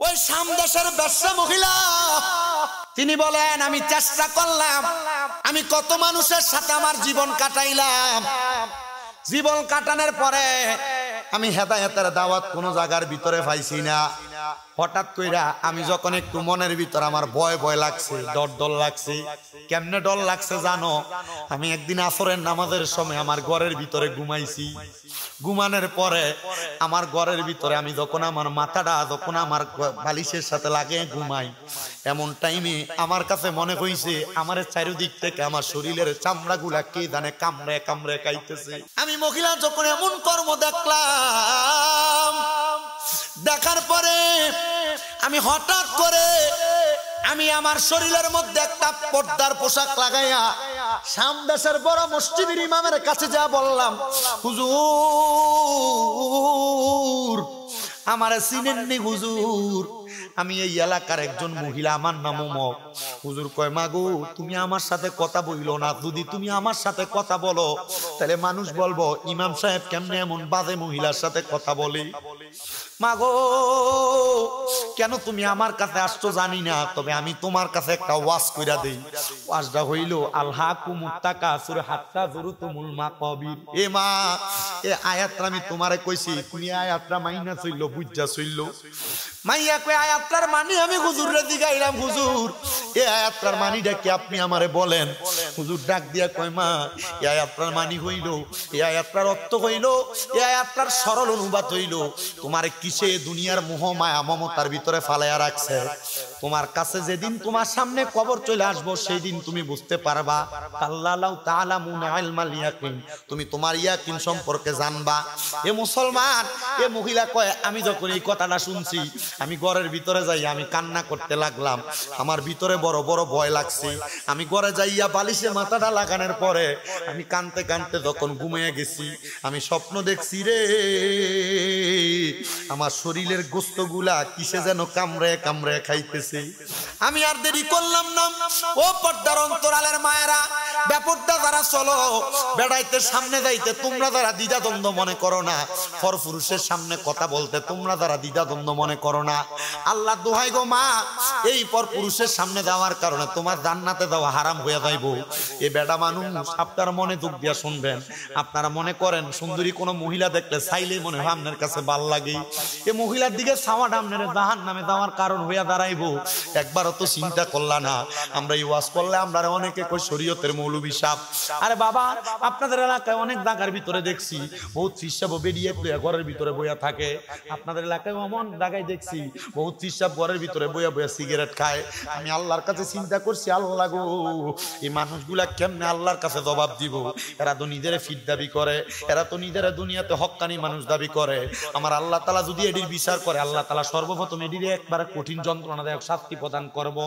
ওই সামদেশের ব্যবসা মহিলা তিনি বলেন, আমি চেষ্টা করলাম, আমি কত মানুষের সাথে আমার জীবন কাটাইলাম, জীবন কাটানোর পরে আমি হেদায়েতের দাওয়াত কোন জায়গার ভিতরে পাইছি না। হঠাৎ কইরা আমি যখন একটু মনের ভিতর আমার ভয় ভয় লাগছে, ডর লাগছে। কেমনে ডর লাগছে জানো? আমি একদিন আসরের নামাজের সময় আমার ঘরের ভিতরে ঘুমাইছি। ঘুমানোর পরে আমার ঘরের ভিতরে আমি যখন আমার মাথাটা যখন আমার বালিশের সাথে লাগিয়ে ঘুমাই, এমন টাইমে আমার কাছে মনে হইছে আমার চারিদিক থেকে আমার শরীরের চামড়াগুলা কে জানে কামড়ে কামড়ে খাইতেছে। আমি মহিলা যখন এমন কর্ম দেখলাম, দেখার পরে আমি হঠাৎ করে আমি আমার শরীরের মধ্যে একটা পর্দার পোশাক লাগাইয়া সামদেশের বড় মসজিদের ইমামের কাছে যা বললাম, হুজুর আমারে চিনেননি হুজুর, আমি এই এলাকার একজন মহিলা, আমার নাম অমুক। হুজুর কয়, মাগো তুমি আমার সাথে কথা বইলো না, যদি তুমি আমার সাথে কথা বলো তাহলে মানুষ বলবো ইমাম সাহেব কেমনে এমন বাজে মহিলার সাথে কথা বলে। মাগো কেন তুমি আমার কাছে আসছো জানি না, তবে আমি তোমার কাছে একটা ওয়াজ কইরা দেই। ওয়াজটা হইল আলহাকুমুত তাকাসুর হাত্তা যুরতুমুল মাকাবির। এ মা, এই আয়াতটা আমি তোমারে কইছি, তুমি আয়াতটা মাইনা চইলো, বুঝা চইলো। মাইয়া কই আয়াতটার মানে আমি হুজুরে জিগাইলাম, হুজুর এই আয়াতটার মানিটা কি আপনি আমারে বলেন? হুজুর ডাক দিয়া কয়, মা এই আয়াতটার মানি হইল, এই আয়াতটার অর্থ হইল, এই আয়াতটার সরল অনুবাদ হইল, তোমার কিসে দুনিয়ার মোহ মায়া মমতার ভিতরে ফালাইয়া রাখছে, তোমার কাছে যেদিন তোমার সামনে কবর চলে আসবো সেই দিন তুমি বুঝতে পারবা। আল্লাহু তাআলা মুনাইলমাল ইয়াকিন, তুমি তোমার ইয়াকিন সম্পর্কে জানবা। এ মুসলমান, এ মহিলা কয়, আমি যখন এই কথাটা শুনছি আমি ঘরের ভিতরে যাই আমি কান্না করতে লাগলাম, আমার ভিতরে বড় বড় ভয় লাগছে। আমি ঘরে যাইয়া বালিশে মাথাটা লাগানোর পরে আমি কানতে কানতে যখন ঘুমিয়ে গেছি, আমি স্বপ্ন দেখছি রে, আমার শরীরের গোস্তগুলা কিসে যেন কামড়ে কামড়ে খাইতেছে। আমি আর দেরি করলাম না, ও পর্দার অন্তরালের মায়েরা, ব্যাপারটা যারা চলো বেড়াইতে সামনে যাইতে তোমরা যারা দ্বিধাদ্বন্দ্ব মনে করো না, পর পুরুষের সামনে কথা বলতে তোমরা যারা দ্বিধাদ্বন্দ্ব মনে করো না, আল্লাহ দোহাই গো মা, এই পর পুরুষের সামনে যাওয়ার কারণে তোমার জান্নাতে যাওয়া হারাম হয়ে যাইব। এ বেটা মানুষ আপনারা মনে দুঃখ দিয়া শুনবেন, আপনারা মনে করেন সুন্দরী কোনো মহিলা দেখলে চাইলেই মনে হয় আপনার কাছে ভাল লাগে, এ মহিলার দিকে ছাওয়াটা আপনার জাহান্নামে যাওয়ার কারণ হইয়া দাঁড়াইব। একবারও তো চিন্তা করলা না? আমরা এই ওয়াজ করলে আমরা অনেকে কই শরীয়তের মৌলবী সাহেব। আরে বাবা, আপনাদের এলাকায় অনেক জায়গার ভিতরে দেখছি বহুত ফিসাব বেরিয়ে ঘরের ভিতরে বইয়া থাকে। আপনাদের এলাকায় এমন জায়গায় দেখছি বহুত ফিসাব ঘরের ভিতরে বইয়া বইয়া সিগারেট খায়। আমি আল্লাহর কাছে চিন্তা করছি, আল্লাহ গো এই মানুষগুলা কেমনে আল্লাহর কাছে জবাব দিব? এরা তো নিজেরা ফিট দাবি করে, এরা তো নিজেরা দুনিয়াতে হক্কানি মানুষ দাবি করে। আমার আল্লাহ তাআলা যদি এটির বিচার করে, আল্লাহ তাআলা সর্বপ্রথম এটির একবারে কঠিন যন্ত্রণাদায়ক শাস্তি প্রদান করব।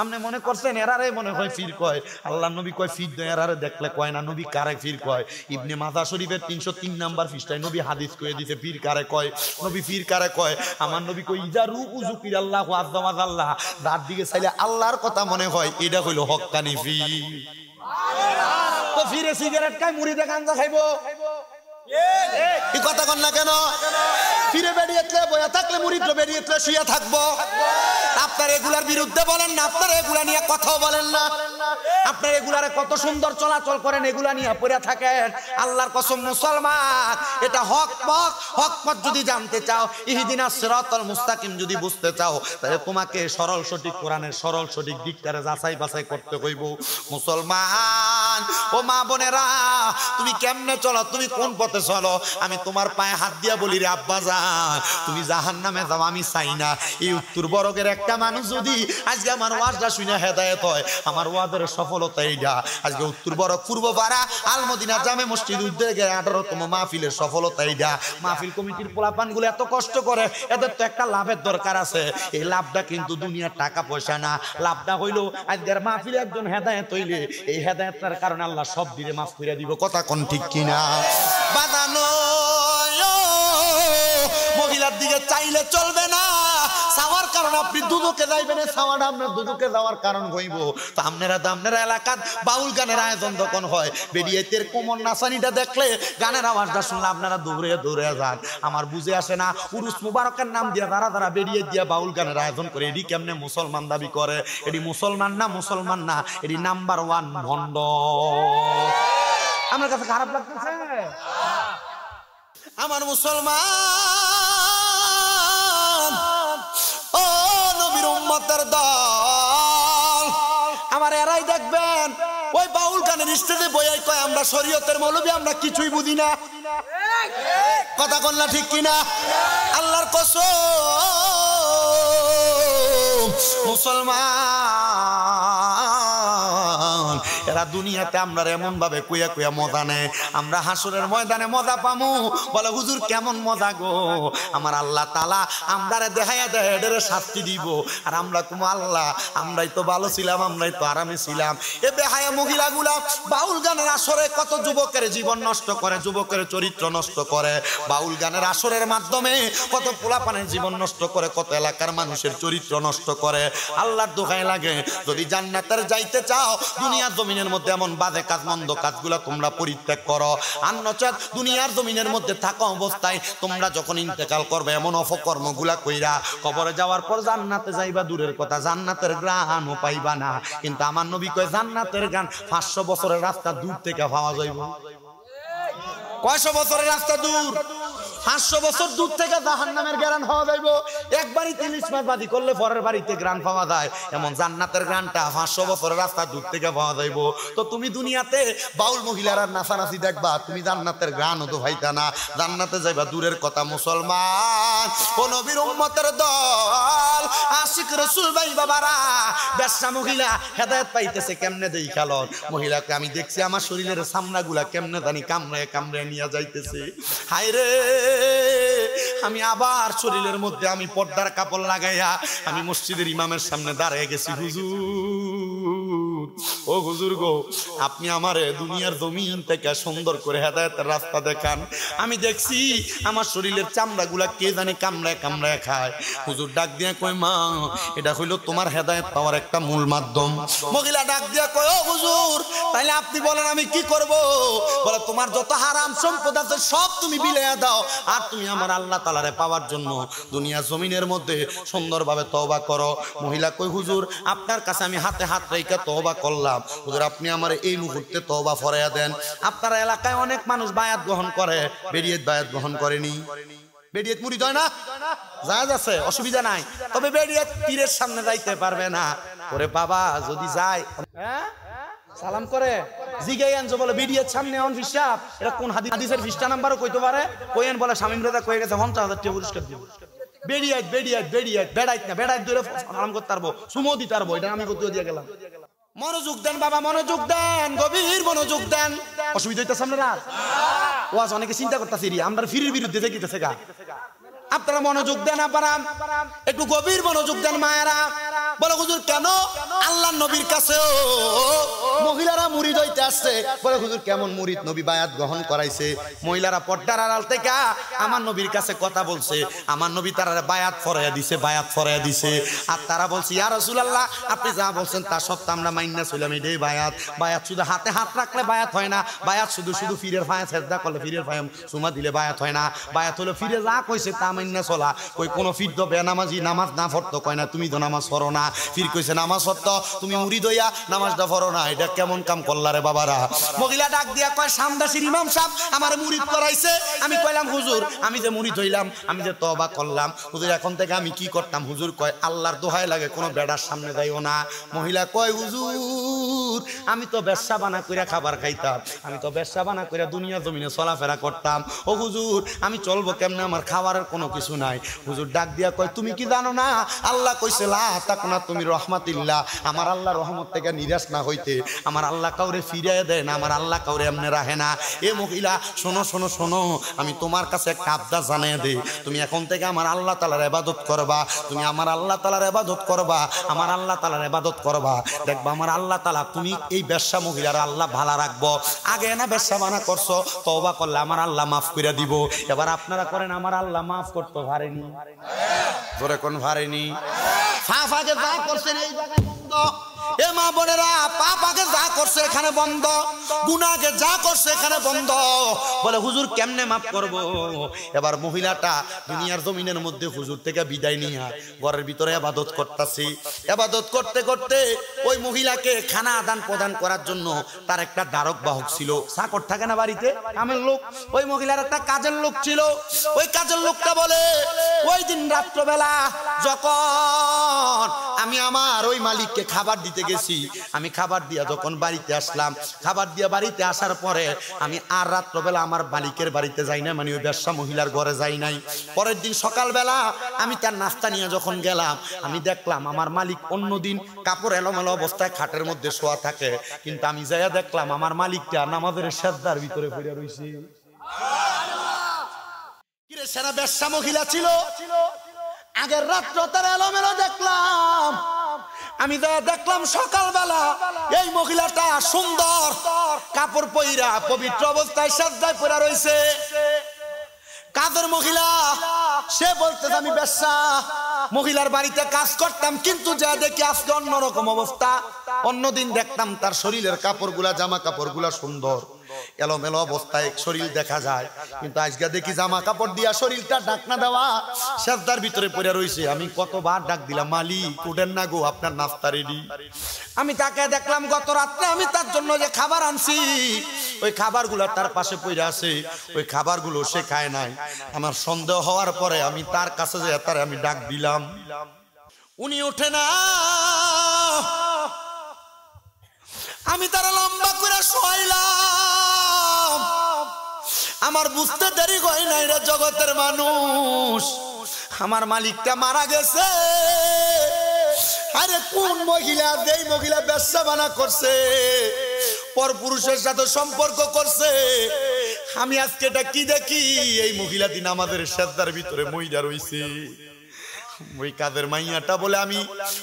আপনি মনে করছেন এরারে মনে হয় ফির কয়? আল্লাহ নবী কয় ফির দেয়, এরারে দেখলে কয় না। নবী কারে ফির কয়? ইবনে মাজাহ শরীফের 303 নাম্বার পৃষ্ঠায় নবী হাদিস কয়ে দিতে ফির কারে কয়। নবী ফির কারে কয়? আমার নবী কয় ইজারু উযুকির আল্লাহু আযজা ওয়া জাল্লা, যার দিকে চাইলে আল্লাহর কথা মনে হয় এটা হইল হক্কানি ফির। তো ফিরে সিগারেট খায়, মুড়িতে গাঞ্জা খাইবো, এই কথা কন না কেন? ফিরে বেরিয়ে বইয়া থাকলে মুড়ি বেরিয়ে শুয়ে থাকবো। আপনার এগুলার বিরুদ্ধে বলেন না, আপনার এগুলা নিয়ে কথাও বলেন না। আপনার এগুলারে কত সুন্দর চলাচল করেন, এগুলা নিয়ে পড়ে থাকেন। আল্লাহর কসম মুসলমান, এটা হক পথ, হক পথ যদি জানতে চাও, ইহদিনাস সিরাতাল মুস্তাকিম যদি বুঝতে চাও, তাহলে তোমাকে সরল সঠিক কোরআনের সরল সঠিক দিকটারে যাচাই বাছাই করতে হইব। মুসলমান ও মা বোনেরা, তুমি কেমনে চলো, তুমি কোন পথে চলো? আমি তোমার পায়ে হাত দিয়া বলি রে আব্বা যান, তুমি জাহান্নামে যাও আমি চাই না। এই উত্তর বরগের একটা মানুষ যদি আজকে আমার ওয়াজটা শুনে হেদায়েত হয়, আমার ওয়াজের সফলতা এইটা। আজকে উত্তর বরগ পূর্বপাড়া আল মদিনা জামে মসজিদ উদ্যোগের 18তম মাহফিলের সফলতা এইটা। মাহফিল কমিটির পোলাপানগুলো এত কষ্ট করে, এদের তো একটা লাভের দরকার আছে। এই লাভটা কিন্তু দুনিয়ার টাকা পয়সা না, লাভটা হইলো আজকের মাহফিলে একজন হেদায়েত হইলে এই হেদায়েতটার কারণে আল্লাহ সব দিলে মাফ করে দিব। কথা কোন ঠিক কিনা? বাদানো মহিলার দিকে চাইলে চলবে না, সাওয়ার কারণ আপনি দুদকে যাইবেন, ছাওয়াটা আপনার দুদকে যাওয়ার কারণ হইব। তো আপনারা এলাকার বাউল গানের আয়োজন যখন হয়, বেরিয়েতের কোমর নাচানিটা দেখলে, গানের আওয়াজটা শুনলে আপনারা দৌড়ে দৌড়ে যান। আমার বুঝে আসে না, উরুস মুবারকের নাম দিয়া তারা বেরিয়ে দিয়া বাউল গানের আয়োজন করে, এটি কেমনে মুসলমান দাবি করে? এটি মুসলমান না, এটি নাম্বার 1 ভণ্ড। আমার কাছে খারাপ লাগতেছে? আমার মুসলমান, ও নবীর উম্মতের দল, আমার এরাই দেখবেন ওই বাউল গানের স্টেজে বইয়াই কয় আমরা শরীয়তের মৌলবী, আমরা কিছুই বুঝি না। কথা কন না ঠিক কিনা? আল্লাহর কসম, মুসলমান এরা দুনিয়াতে আমরা এমন ভাবে কুয়া কুয়া মজা নেয়, আমরা হাসরের ময়দানে মজা পামু। বলে হুজুর কেমন মজা গো? আমার আল্লাহ তাআলা আমরারে দেখাইয়া দেয় এদের শাস্তি দিব, আর আমরা কুমু আল্লাহ আমরাই তো ভালো ছিলাম, আমরাই তো আরামে ছিলাম। এ বেহায়া মহিলাগুলা বাউল গানের আসরে কত যুবকের জীবন নষ্ট করে, যুবকের চরিত্র নষ্ট করে। বাউল গানের আসরের মাধ্যমে কত পোলাপানের জীবন নষ্ট করে, কত এলাকার মানুষের চরিত্র নষ্ট করে। আল্লাহর দোহাই লাগে, যদি জান্নাতের যাইতে চাও, দুনিয়ার জমিনের মধ্যে এমন বাজে কাজ, মন্দ কাজগুলা তোমরা পরিত্যাগ করো। আর নচেত দুনিয়ার জমিনের মধ্যে থাকা অবস্থায় তোমরা যখন ইন্তেকাল করবে, এমন অপকর্মগুলা কইরা কবরে যাওয়ার পর জান্নাতে যাইবা দূরের কথা, জান্নাতের গ্রাণও পাইবা না। কিন্তু আমার নবী কয় জান্নাতের গান 500 বছরের রাস্তা দূর থেকে পাওয়া যাইব। কয়শো বছরের রাস্তা দূর? 500 বছর দূর থেকে জাহান্নামের গ্রান পাওয়া যাইব। একবারই 30 মাস বাদি করলে পরের বাড়িতে গ্রান পাওয়া যায়, এমন জান্নাতের গ্রানটা 500 বছরের রাস্তা দূর থেকে পাওয়া যাইব। তো তুমি দুনিয়াতে বাউল মহিলারা নাচানাচি দেখবা, তুমি জান্নাতের গ্রানও তো ভাইতা না, জান্নাতে যাইবা দূরের কথা। মুসলমান, ও নবীর উম্মতের দল, আশিক রাসূল ভাই বাবারা, বেশ্যা মহিলা হেদায়েত পাইতেছে কেমনে দেই খেলন। মহিলাকে আমি দেখছি আমার শরীরের চামড়াগুলা কেমনে জানি কামড়ে কামড়ে নিয়ে যাইতেছে। হায় রে, আমি আবার শরীরের মধ্যে আমি পর্দার কাপড় লাগাইয়া আমি মসজিদের ইমামের সামনে দাঁড়িয়ে গেছি। হুজুর, ও হুজুর গো, আপনি আমারে দুনিয়ার জমিন থেকে সুন্দর করে হেদায়েতের রাস্তা দেখান। আমি দেখছি আমার শরীরের চামড়াগুলা কে জানি কামড়ায় কামড়ায় খায়। হুজুর ডাক দিয়া কই, মা এটা হইল তোমার হেদায়েত পাওয়ার একটা মূল মাধ্যম। মহিলা ডাক দিয়া কয়, ও হুজুর, তাইলে আপনি বলেন আমি কি করব? বলে তোমার যত হারাম সম্পদ আছে সব তুমি বিলাইয়া দাও, আর তুমি আমার আল্লাহ তাআলারে পাওয়ার জন্য দুনিয়া জমিনের মধ্যে সুন্দরভাবে তওবা করো। মহিলা কই, হুজুর আপনার কাছে আমি হাতে হাত রেখে তওবা করলাম, হুজুর আপনি আমার এই মুহূর্তে তওবা ফরাইয়া দেন। আপনার এলাকায় অনেক মানুষ বায়াত গ্রহণ করে, বেরিয়েত বায়াত গ্রহণ করেনি। বেরিয়েত মুরিদ হয় না, জায়েজ আছে, অসুবিধা নাই। তবে বেরিয়েত পীরের সামনে যাইতে পারবে না। ওরে বাবা, যদি যায় সালাম করে জিগাইয়ান যে বলে বেরিয়েত সামনে অন হিসাব, এটা কোন হাদিসের পৃষ্ঠা নাম্বারও কইতে পারে। কইয়েন বলে শামীম রাজা কয়ে গেছে 50,000 টাকা পুরস্কার দিব। বেরিয়েত বেরিয়েত বেরিয়েত বেড়াইত না, বেড়াইত ধরে সালাম করতে পারবো, সুমো দিতে পারবো, এটা আমি করতে দিয়ে গেলাম। মনোযোগ দেন বাবা, মনোযোগ দেন, গভীর মনোযোগ দেন। অসুবিধা হইতেছে আপনারা? ওয়াজ অনেকে চিন্তা করতেছি আমরা ফিরির বিরুদ্ধে দেখিতেছে গা। আপনারা মনোযোগ দেন, আপনারা একটু গভীর মনোযোগ দেন। মায়েরা বলে, হুজুর কেন আল্লাহর নবীর কাছেও মহিলারা মুরিদ হইতে আসছে? বলে, হুজুর কেমন মুরিদ? নবী বায়াত গ্রহণ করাইছে, মহিলারা পর্দার আড়াল থেকে আমার নবীর কাছে কথা বলছে, আমার নবী তারা বায়াত ফরাইয়া দিছে, বায়াত ফরাইয়া দিছে। আর তারা বলছে, ইয়া রাসূলুল্লাহ আপনি যা বলছেন তা সত্য, আমরা মাইন্না ছিলাম, এটাই বায়াত। বায়াত শুধু হাতে হাত রাখলে বায়াত হয় না, বায়াত শুধু শুধু ফিরের ফায়া সেজদা করলে, ফিরের ফায়া সুমা দিলে বায়াত হয় না। বায়াত হলো ফিরে যা কইছে তা মাইন্না চলা। কই কোন ফির তো বেনামাজি নামাজ না পড়তো, কয় না তুমি তো নামাজ পড়ো না। ফির কইছে নামাজ পড়তো, তুমি মুরিদ হইয়া নামাজটা পড়ো না। এটা কেমন কাম করলা রে বাবারা? মহিলা ডাক দিয়া কয়, সামদাসির ইমাম সাহেব আমার মুরিদ করাইছে। আমি কইলাম, হুজুর আমি যে মুরিদ হইলাম, আমি যে তওবা করলাম, হুজুর এখন থেকে আমি কি করতাম? হুজুর কয়, আল্লাহর দোহাই লাগে কোনো বেড়ার সামনে যাইও না। মহিলা কয়, হুজুর আমি তো ব্যবসা বানা কইরা খাবার খাইতাম, আমি তো ব্যবসা বানা কইরা দুনিয়া জমিনে চলাফেরা করতাম। ও হুজুর আমি চলবো কেমনে? আমার খাবারের কোনো কিছু নাই। হুজুর ডাক দিয়া কয়, তুমি কি জানো না আল্লাহ কইছে লা তাকুনা তুমি রহমাতিল্লাহ, আমার আল্লাহ রহমত থেকে নিরাশ না হইতে। আমার আল্লাহ কাউরে ফিরিয়ে দেয় না, আমার আল্লাহ কাউরে এমনি রাখে না। এ মহিলা শোনো শোনো শোনো, আমি তোমার কাছে একটা আবদার জানিয়ে দেই, তুমি এখন থেকে আমার আল্লাহ তাআলার ইবাদত করবা, তুমি আমার আল্লাহ তাআলার ইবাদত করবা, আমার আল্লাহ তাআলার ইবাদত করবা। দেখবা আমার আল্লাহ তাআলা তুমি এই বেশ্যা মহিলার আল্লাহ ভালো রাখবো। আগে না বেশ্যা বানা করছো, তওবা করলে আমার আল্লাহ মাফ করে দিব। এবার আপনারা করেন, আমার আল্লাহ মাফ করতে পারেনি, জোরে কোন পারেনি? ফাফাকে যা করছেন এই জায়গায় বন্ধ। এ মা বোনেরা, পাপাকে যা করছে এখানে বন্ধ, গুনাহকে যা করছে এখানে বন্ধ। বলে হুজুর কেমনে মাফ করব? এবার মহিলাটা দুনিয়ার জমিনের মধ্যে হুজুর থেকে বিদায় নিয়ে ঘরের ভিতরে ইবাদত করতেছে। ইবাদত করতে করতে ওই মহিলাকে খানা আদান প্রদান করার জন্য তার একটা দ্বারক বাহক ছিল। চাকর থাকে না বাড়িতে, কামের লোক। ওই মহিলার একটা কাজের লোক ছিল। ওই কাজের লোকটা বলে, ওই দিন রাত্রবেলা যখন আমি আমার ওই মালিককে খাবার দিতে গেছি, আমি খাবার দিয়া যখন বাড়িতে আসলাম, খাবার দিয়া বাড়িতে আসার পরে আমি আর রাত্রবেলা আমার মালিকের বাড়িতে যাই না, মানে ওই ব্যবসা মহিলার ঘরে যাই নাই। পরের দিন সকালবেলা আমি তার নাস্তা নিয়ে যখন গেলাম, আমি দেখলাম আমার মালিক অন্যদিন কাপড় এলোমেলো অবস্থায় খাটের মধ্যে শোয়া থাকে, কিন্তু আমি যাইয়া দেখলাম আমার মালিকটা নামাজের সেজদার ভিতরে পড়ে রইছে। কিরে, সেরা ব্যবসা মহিলা ছিল। আগের রাত্র তার এলোমেলো দেখলাম, আমি দেখলাম সকালবেলা এই মহিলাটা সুন্দর কাপড় পইরা পবিত্র অবস্থায় সেজদায় পড়ে রইছে। কাজের মহিলা, সে বলতেছে আমি ব্যবসা মহিলার বাড়িতে কাজ করতাম, কিন্তু যা দেখি আজকে অন্যরকম অবস্থা। অন্যদিন দেখতাম তার শরীরের কাপড়গুলা, জামা কাপড়গুলা সুন্দর, এলোমেলো অবস্থায় শরীর দেখা যায়, কিন্তু আজকে দেখি জামা কাপড় দিয়া শরীরটা ঢাকনা দেওয়া, সেজদার ভিতরে পড়ে রইছে। আমি কতবার ডাক দিলাম, মালিক উঠেন না গো, আপনার নাস্তা রেডি। আমি তাকে দেখলাম গত রাত্রে আমি তার জন্য যে খাবার আনছি, ওই খাবারগুলো তার পাশে পড়ে আছে, ওই খাবারগুলো সে খায় নাই। আমার সন্দেহ হওয়ার পরে আমি তার কাছে যে তারে আমি ডাক দিলাম, উনি ওঠে না। আমি তারা লম্বা করে শোয়াইলাম। আমার বুঝতে দেরি হয় নাই রে জগতের মানুষ, আমার মালিকটা মারা গেছে। আরে কোন মহিলা, যেই মহিলা ব্যবসা বানা করছে, পর পুরুষের সাথে সম্পর্ক করছে, আমি আজকে এটা কি দেখি, এই মহিলা দিন আমাদের সেজদার ভিতরে মইরা রইছে। ওই কাদের মাইয়াটা বলে, আমি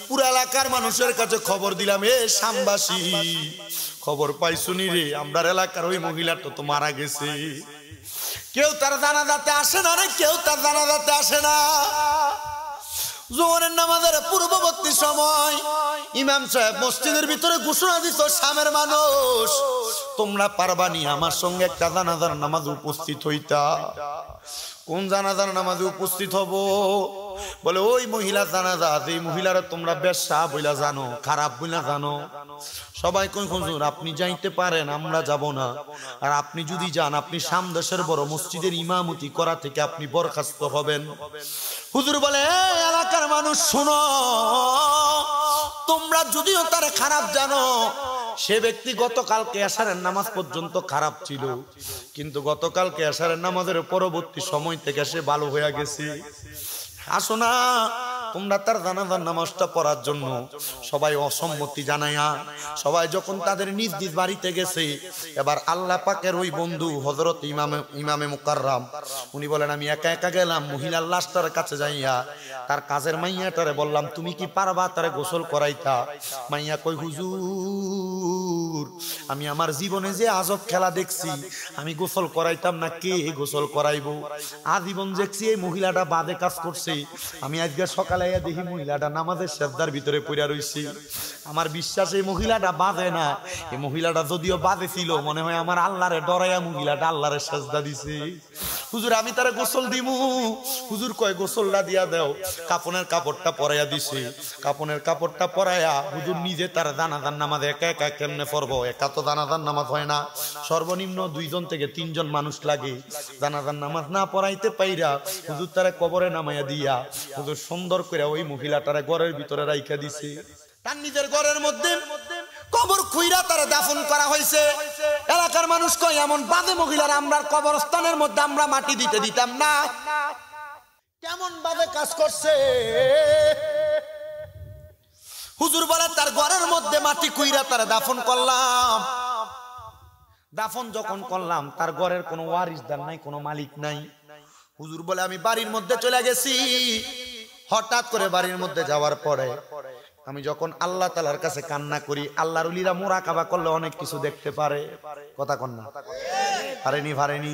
পুরো এলাকার মানুষের কাছে খবর দিলাম, এ শামবাসী খবর পাইছুনি রে, আমরা এলাকার ওই মহিলাটা তো মারা গেছে। কেউ তার জানাজাতে আসে না রে, কেউ তার জানাজাতে আসে না। জোহরের নামাজের পূর্ববর্তী সময় ইমাম সাহেব মসজিদের ভিতরে ঘোষণা দিত, শামের মানুষ তোমরা পারবানি আমার সঙ্গে একটা জানাজার নামাজ উপস্থিত হইতা। কোন জানাজার নামাজে উপস্থিত হব? বলে ওই মহিলা জানাজা, এই মহিলারা তোমরা বেশ্যা বইলা জানো, খারাপ বইলা জানো। সবাই কই হুজুর আপনি যাইতে পারেন, আমরা যাব না। আর আপনি যদি যান, আপনি সামদেশের বড় মসজিদের ইমামতি করা থেকে আপনি বরখাস্ত হবেন। হুজুর বলে, এলাকার মানুষ শোনো, তোমরা যদিও তার খারাপ জানো, সে ব্যক্তি গতকালকে এশারের নামাজ পর্যন্ত খারাপ ছিল, কিন্তু গতকালকে এশারের নামাজের পরবর্তী সময় থেকে সে ভালো হয়ে গেছে। আসো না, তোমরা তার জানাজার নামাজটা পড়ার জন্য সবাই অসম্মতি জানায়া সবাই যখন তাদের নিজ নিজ বাড়িতে গেছে, এবার আল্লাহ পাকের ওই বন্ধু হযরত ইমামে মুকাররম উনি বলেন, আমি একা একা গেলাম মহিলার লাশটার কাছে যাইয়া তার কাজের মাইয়াটারে বললাম, তুমি কি পারবা তারে গোসল করাইতা? মাইয়া কই, হুজুর আমি আমার জীবনে যে আজব খেলা দেখছি, আমি গোসল করাইতাম না, কে গোসল করাইবো? আজীবন দেখছি এই মহিলাটা বাদে কাজ করছে, আমি আজকে সকালে দেখি মহিলাটা নামাজের সেজদার ভিতরে পড়ে রইছি। আমার বিশ্বাস এই মহিলাটা বাদে না, এই মহিলাটা যদিও বাদে ছিল, মনে হয় আমার আল্লাহরে ডরাইয়া মহিলাটা আল্লাহরে সেজদা দিছে। হুজুর আমি তারে গোসল দিমু। হুজুর কয়, গোসলটা দিয়া দাও। কাপনের কাপড়টা পরাইয়া দিছে। কাপনের কাপড়টা পরাইয়া হুজুর নিজে তার জানাজার নামাজ একা একা কেমনে পড়বো? একা তো জানাজার নামাজ হয় না, সর্বনিম্ন 2 জন থেকে 3 জন মানুষ লাগে। জানাজার নামাজ না পড়াইতে পাইরা হুজুর তারে কবরে নামাইয়া দিয়া হুজুর সুন্দর করে ওই মহিলাটারে ঘরের ভিতরে রাইখা দিছে। তার নিজের ঘরের মধ্যে কবর খুইরা তারে দাফন করা হয়েছে। এলাকার মানুষ কয়, এমন বাদে মহিলার আমরা কবরস্থানের মধ্যে আমরা মাটি দিতে দিতাম না। কেমন বাদে কাজ করছে? হুজুর বলে, তার ঘরের মধ্যে মাটি খুইরা তারে দাফন করলাম। দাফন যখন করলাম, তার ঘরের কোনো ওয়ারিসদার নাই, কোনো মালিক নাই। হুজুর বলে, আমি বাড়ির মধ্যে চলে গেছি। হঠাৎ করে বাড়ির মধ্যে যাওয়ার পরে আমি যখন আল্লাহ তাআলার কাছে কান্না করি, আল্লাহর ওলিরা মুরাকাবা করলে অনেক কিছু দেখতে পারে। কথা কন না? পারেনি?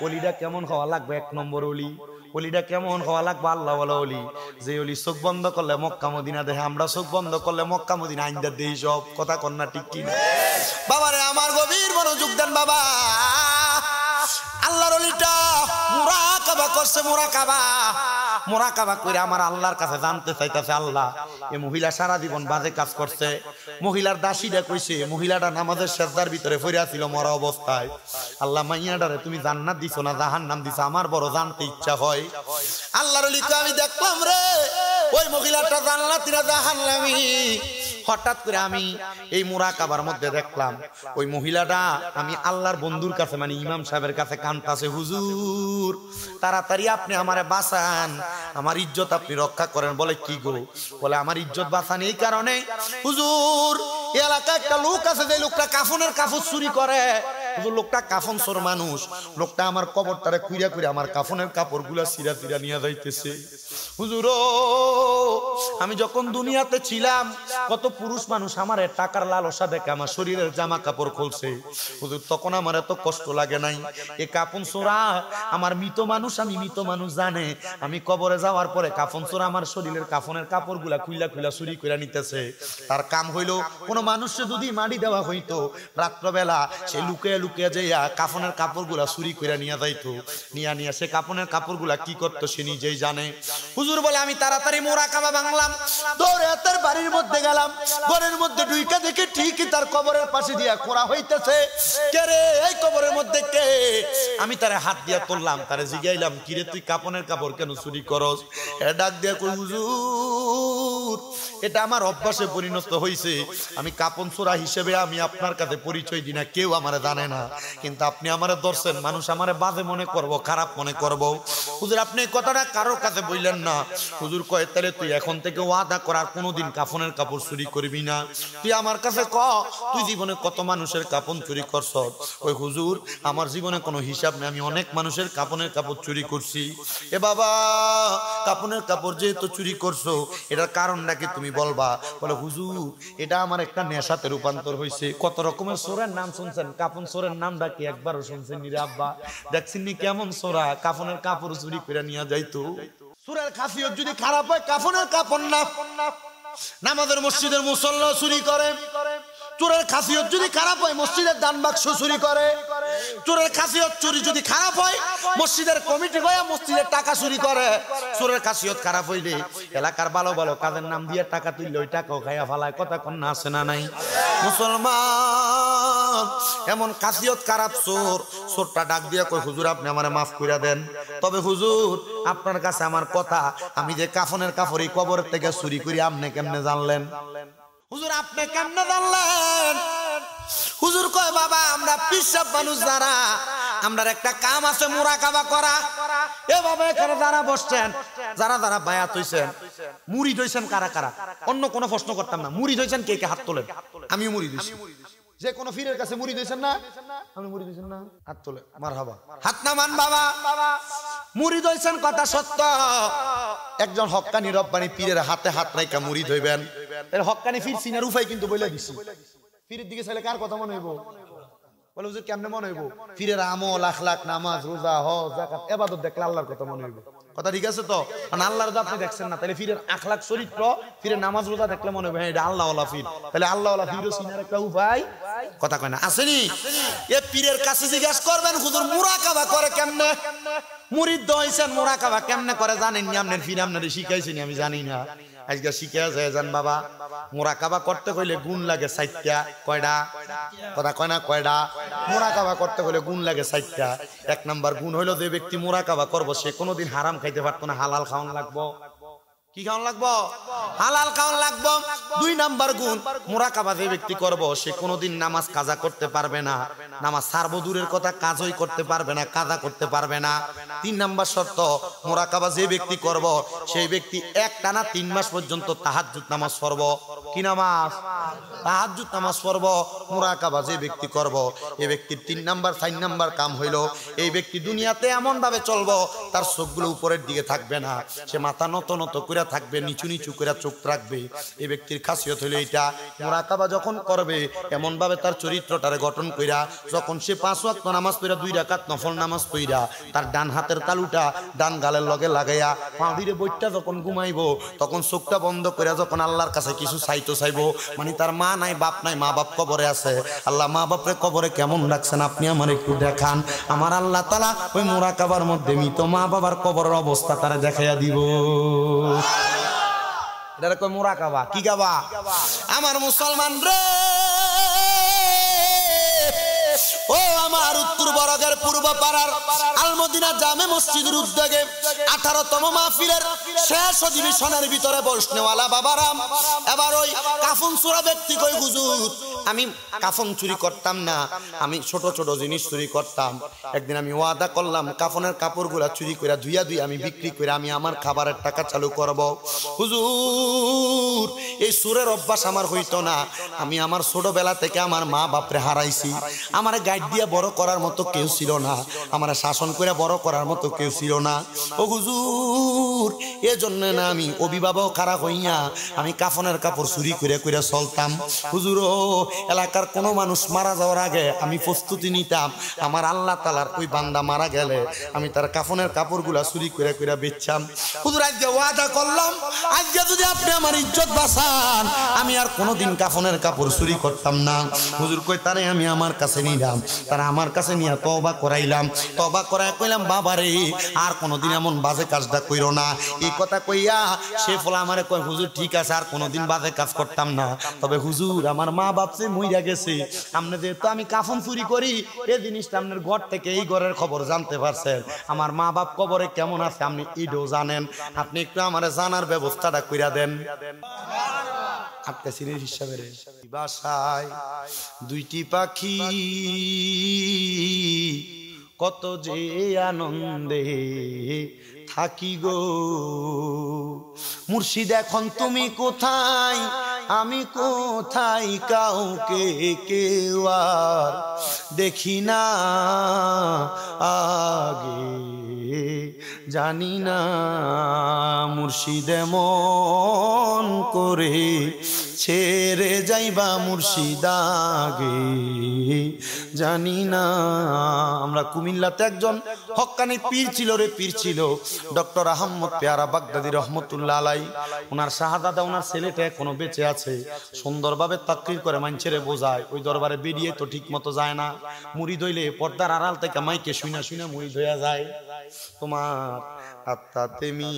ওলিটা কেমন হওয়া লাগবে? 1 নম্বর ওলি। ওলিটা কেমন হওয়া লাগবে আল্লাহ ওয়ালা ওলি, যে ওলি চোখ বন্ধ করলে মক্কা মদিনা দেখে, আমরা চোখ বন্ধ করলে মক্কা মদিনা আইন্দা দেই সব। কথা কন্যা ঠিক কি না? বাবারে আমার গভীর মনোযোগ দেন বাবা। আল্লাহর ওলিটা মুরাকাবা করছে, মুরাকাবা করে আমার আল্লাহর কাছে জানতে চাইতেছে, আল্লাহ এই মহিলা সারা জীবন বাজে কাজ করছে। মহিলার দাসীরা কইছে মহিলাটা নামাজের সেজদার ভিতরে পড়ে ছিল মরা অবস্থায়। আল্লাহ মাইয়াটারে তুমি জান্নাত দিছো না জাহান্নাম দিছো, আমার বড় জানতে ইচ্ছা হয়। আল্লাহর ওলিকে আমি দেখলাম রে ওই মহিলাটা জান্নাতি না জাহান্নামী। হঠাৎ করে আমি এই মুরাকাবার মধ্যে দেখলাম ওই মহিলাটা আমি আল্লাহর বন্ধুর কাছে মানে ইমাম সাহেবের কাছে কানতাছে, হুজুর তাড়াতাড়ি আপনি আমারে বাঁচান, আমার ইজ্জত আপনি রক্ষা করেন। বলে কি গো? বলে আমার ইজ্জত বাঁচান এই কারণে হুজুর এলাকায় একটা লোক আছে যে লোকটা কাফনের কাপড় চুরি করে। লোকটা কাফন চোর মানুষ, লোকটা আমার কবরটারে কুইরা কুইরা আমার কাফনের কাপড় গুলা চিরা চিরা নিয়ে যাইতেছে। হুজুর আমি যখন দুনিয়াতে ছিলাম কত পুরুষ মানুষ আমার টাকার লালসা দেখে আমার শরীরের জামা কাপড় খুলছে, হুজুর তখন আমার এত কষ্ট লাগে নাই। এ কাফন চোরা আমার মৃত মানুষ, আমি মৃত মানুষ জানে আমি কবরে যাওয়ার পরে কাফন চোরা আমার শরীরের কাফনের কাপড় গুলা খুইলা খুইলা চুরি করে নিতেছে। তার কাম হইলো কোনো মানুষে যদি মাটি দেওয়া হইতো রাত্রবেলা সে লুকিয়ে লুকিয়ে যাইয়া কাফনের কাপড় গুলা চুরি করে নিয়ে যাইতো, নিয়ে সে কাফনের কাপড় গুলা কি করতো সে নিজেই জানে। হুজুর বলে আমি তাড়াতাড়ি মুরাকাবা ভাঙলাম, দৌড়ে তার বাড়ির মধ্যে গেলাম, ঘরের মধ্যে ঢুইকা দেখে ঠিকই তার কবরের পাশে দিয়া খোঁড়া হইতেছে। কে রে এই কবরের মধ্যে কে? আমি তারে হাত দিয়া তুললাম, তারে জিগাইলাম কিরে তুই কাফনের কাপড় কেন চুরি করস? এ ডাক দিয়া কই হুজুর এটা আমার অভ্যাসে পরিণত হইছে, আমি কাপন চোরা হিসেবে আমি আপনার কাছে পরিচয় দিই না, কেউ আমারে জানে না, কিন্তু আপনি আমারে ধরছেন, মানুষ আমারে বাজে মনে করব, খারাপ মনে করব। হুজুর আপনি এই কথাটা কারোর কাছে বললেন না। হুজুর কয় তাহলে তুই এখন থেকে ওয়াদা করার কোনোদিন কাফনের কাপড় চুরি করবি না। তুই আমার কাছে ক তুই জীবনে কত মানুষের কাপন চুরি করছ? ওই হুজুর আমার জীবনে কোনো হিসাব নেই, আমি অনেক মানুষের কাপনের কাপড় চুরি করছি। এ বাবা কাপনের কাপড় যেহেতু চুরি করছো এটার কারণটা কি তুমি বলবা? বলে হুজুর এটা আমার একটা নেশাতে রূপান্তর হয়েছে। কত রকমের চোরের নাম শুনছেন, কাপন চোরের নামটা কি একবারও শুনছেন নি রে আব্বা? দেখছেন নি কেমন চোরা কাফনের কাপড় চুরি করে নিয়ে যাইতো? চোরের খাসিয়ত যদি খারাপ হয় কাফনের কাপড় না, নামাজের মসজিদের মুসল্লা চুরি করে। চোরের খাসিয়ত যদি খারাপ হয় মসজিদের দান বাক্স চুরি করে। চোরের খাসিয়ত চুরি যদি খারাপ হয় মসজিদের কমিটি হয়ে মসজিদের টাকা চুরি করে। চোরের খাসিয়ত খারাপ হইলে এলাকার ভালো ভালো কাজের নাম দিয়ে টাকা তুললে ওই টাকাও খাইয়া ফালায়। কথা কন্যা আছে না নাই? মুসলমান এমন খাসিয়ত খারাপ চোর, চোরটা ডাক দিয়া কই হুজুর আপনি আমারে মাফ কইরা দেন, তবে হুজুর আপনার কাছে আমার কথা, আমি যে কাফনের কাপড় এই কবর থেকে চুরি করি আপনি কেমনে জানলেন? হুজুর আপনি কেমনে জানলেন? হুজুর কয় বাবা আমরা পিসাব মানুষ যারা, আমরার একটা কাম আছে মুরাকাবা করা। এ বাবা এখানে যারা বসছেন, যারা যারা বায়াত হইছেন, মুরিদ হইছেন কারা কারা? অন্য কোনো প্রশ্ন করতাম না, মুরিদ হইছেন কে কে হাত তোলেন। আমিও মুরিদ হইছি। যে কোনো ফিরের কাছে মুরিদ হইছেন না? আপনি মুরিদ হইছেন না? হাত তোলে। মারহাবা। হাত নামান বাবা। মুরিদ হইছেন কথা সত্য। একজন হক্কানি রব্বানি পীরের হাতে হাত রাইকা মুরিদ হইবেন। এর হক্কানি পীর সিনার উফাই কিন্তু বইলা দিছি। পীরের দিকে চাইলে কার কথা মনে হইব? বলে হুজুর কেমনে মনে হইব? পীরের আমল আখলাক নামাজ রোজা হজ যাকাত ইবাদত দেখলে আল্লাহর কথা মনে হইব। কথা ঠিক আছে তো? মানে আল্লাহর তো আপনি দেখছেন না, তাহলে পীরের আখলাক চরিত্র, পীরের নামাজ রোজা দেখলে মনে হবে হ্যাঁ এটা আল্লাহওয়ালা পীর। তাহলে আল্লাহওয়ালা পীরও সিনার একটা উপায় কথা কয় না আসেনি? এ পীরের কাছে জিজ্ঞাসা করবেন হুজুর মুরাকাবা করে কেমনে? মুরিদ হইছেন মুরাকাবা কেমনে করে জানেন নি? আপনার পীর আপনারে শিখাইছেনি? আমি জানি না, আজকে শিখে যায় জান বাবা। মুরাকাবা করতে কইলে গুণ লাগে 4টা। কয়টা? কথা কয় না কয়টা? মুরাকাবা করতে কইলে গুণ লাগে 4টা। 1 নাম্বার গুণ হইলো যে ব্যক্তি মুরাকাবা করবো সে কোনোদিন হারাম খাইতে পারতো না, হালাল খাওয়ান লাগবো। কি খাওয়ান লাগবো? হালাল খাওয়ান লাগবো। 2 নাম্বার গুণ মুরাকাবা যে ব্যক্তি করবো সে কোনোদিন নামাজ কাজা করতে পারবে না, নামাজ ছাড়বো দূরের কথা কাজই করতে পারবে না, কাজা করতে পারবে না। 3 নাম্বার শর্ত মুরাকাবা যে ব্যক্তি করব সেই ব্যক্তি একটানা 3 মাস পর্যন্ত তাহাজ্জুদ নামাজ পড়ব। কি নামাজ? তাহাজ্জুদ নামাজ পড়ব। মুরাকাবা যে ব্যক্তি করব এই ব্যক্তির 3 নাম্বার 4 নাম্বার কাম হইলো এই ব্যক্তি দুনিয়াতে এমন ভাবে চলবো তার চোখগুলো উপরের দিকে থাকবে না, সে মাথা নত নত করে থাকবে, নিচু নিচু করে চোখ রাখবে। এই ব্যক্তির খাসিয়ত হইলো এটা। মুরাকাবা যখন করবে এমন ভাবে তার চরিত্রটারে গঠন কইরা যখন সে 5 ওয়াক্ত নামাজ পড়া 2 রাকাত নফল নামাজ পড়া তার ডান হাতের তালুটা ডান গালের লগে লাগাইয়া পাউডিরে বইটা যখন ঘুমাইবো তখন চোখটা বন্ধ করে যখন আল্লাহর কাছে কিছু চাইবো মানে তার মা নাই বাপ নাই, মা বাপ কবরে আছে। আল্লাহ মা বাপরে কবরে কেমন রাখছেন আপনি আমার একটু দেখান। আমার আল্লাহ তাআলা ওই মুরাকাবার মধ্যে মৃত মা বাবার কবরের অবস্থা তারা দেখাইয়া দিব। এটা কয় মুরাকাবা। কি গাবা? আমার মুসলমান রে, ও আমার উত্তর বরাগের পূর্ব পাড়ার আলমদিনা জামে মসজিদের উদ্যোগে 18তম মাহফিলের শেষ অধিবেশনের ভিতরে বসনেওয়ালা বাবারাম, এবার ওই কাফন চোরা ব্যক্তি কই হুজুর আমি কাফন চুরি করতাম না, আমি ছোট ছোট জিনিস চুরি করতাম। একদিন আমি ওয়াদা করলাম কাফনের কাপড়গুলা চুরি করে ধুইয়া আমি বিক্রি করে আমি আমার খাবারের টাকা চালু করব। হুজুর এই সুরের অভ্যাস আমার হইতো না। আমি আমার ছোটবেলা থেকে আমার মা বাপরে হারাইছি। আমার গাইড দিয়ে বড় করার মতো কেউ ছিল না, আমার শাসন করে বড় করার মতো কেউ ছিল না। ও হুজুর এজন্য না আমি অভিভাবক খারাপ হইয়া আমি কাফনের কাপড় চুরি করে করে চলতাম। হুজুর ও এলাকার কোনো মানুষ মারা যাওয়ার আগে আমি প্রস্তুতি নিতাম, আমার আল্লাহ তাআলার ওই বান্দা মারা গেলে আমি তার কাফনের কাপড়গুলা চুরি করে করে বেচতাম। হুজুর আজকে ওয়াদা করলাম আজকে যদি আপনি আমার ইজ্জত বাঁচান আমি আর কোনোদিন কাফনের কাপড় চুরি করতাম না। হুজুর কই তারে আমি আমার কাছে নিলাম, তারা আমার কাছে নিয়ে তওবা করাইলাম। তওবা করায় কইলাম বাবারে আর কোনোদিন এমন বাজে কাজটা কইরো না। এই কথা কইয়া সে ফলা আমারে কয় হুজুর ঠিক আছে আর কোনোদিন বাজে কাজ করতাম না, তবে হুজুর আমার মা বাপ যে মইরা গেছে, আপনি যেহেতু আমি কাফন চুরি করি এই জিনিসটা আপনার ঘর থেকে এই ঘরের খবর জানতে পারছেন, আমার মা বাপ কবরে কেমন আছে আপনি ইডো জানেন, আপনি একটু আমারে জানার ব্যবস্থাটা কইরা দেন। আটকাছিনের হিসাবে বাসায় দুইটি পাখি কত যে আনন্দে থাকি গো। মুর্শিদ এখন তুমি কোথায় আমি কোথায়, কাউকে কেউ আর দেখি না আগে জানি না। মুর্শিদ মন করে ছেড়ে যাইবা মুর্শিদ আগে জানি না। আমরা কুমিল্লাতে একজন হক্কানি পীর ছিল রে, পীর ছিল ডক্টর আহমদ পেয়ারা বাগদাদি রহমতুল্লাহ আলাই। ওনার শাহাদাদা ওনার ছেলেটা এখনো বেঁচে আছে, সুন্দরভাবে তাকরির করে মানুষেরে বোঝায়। ওই দরবারে বেরিয়ে তো ঠিক মতো যায় না, মুরিদ হইলে পর্দার আড়াল থেকে মাইকে শুনা শুনা মুরিদ হইয়া যায়। তোমার আত্মা তেমি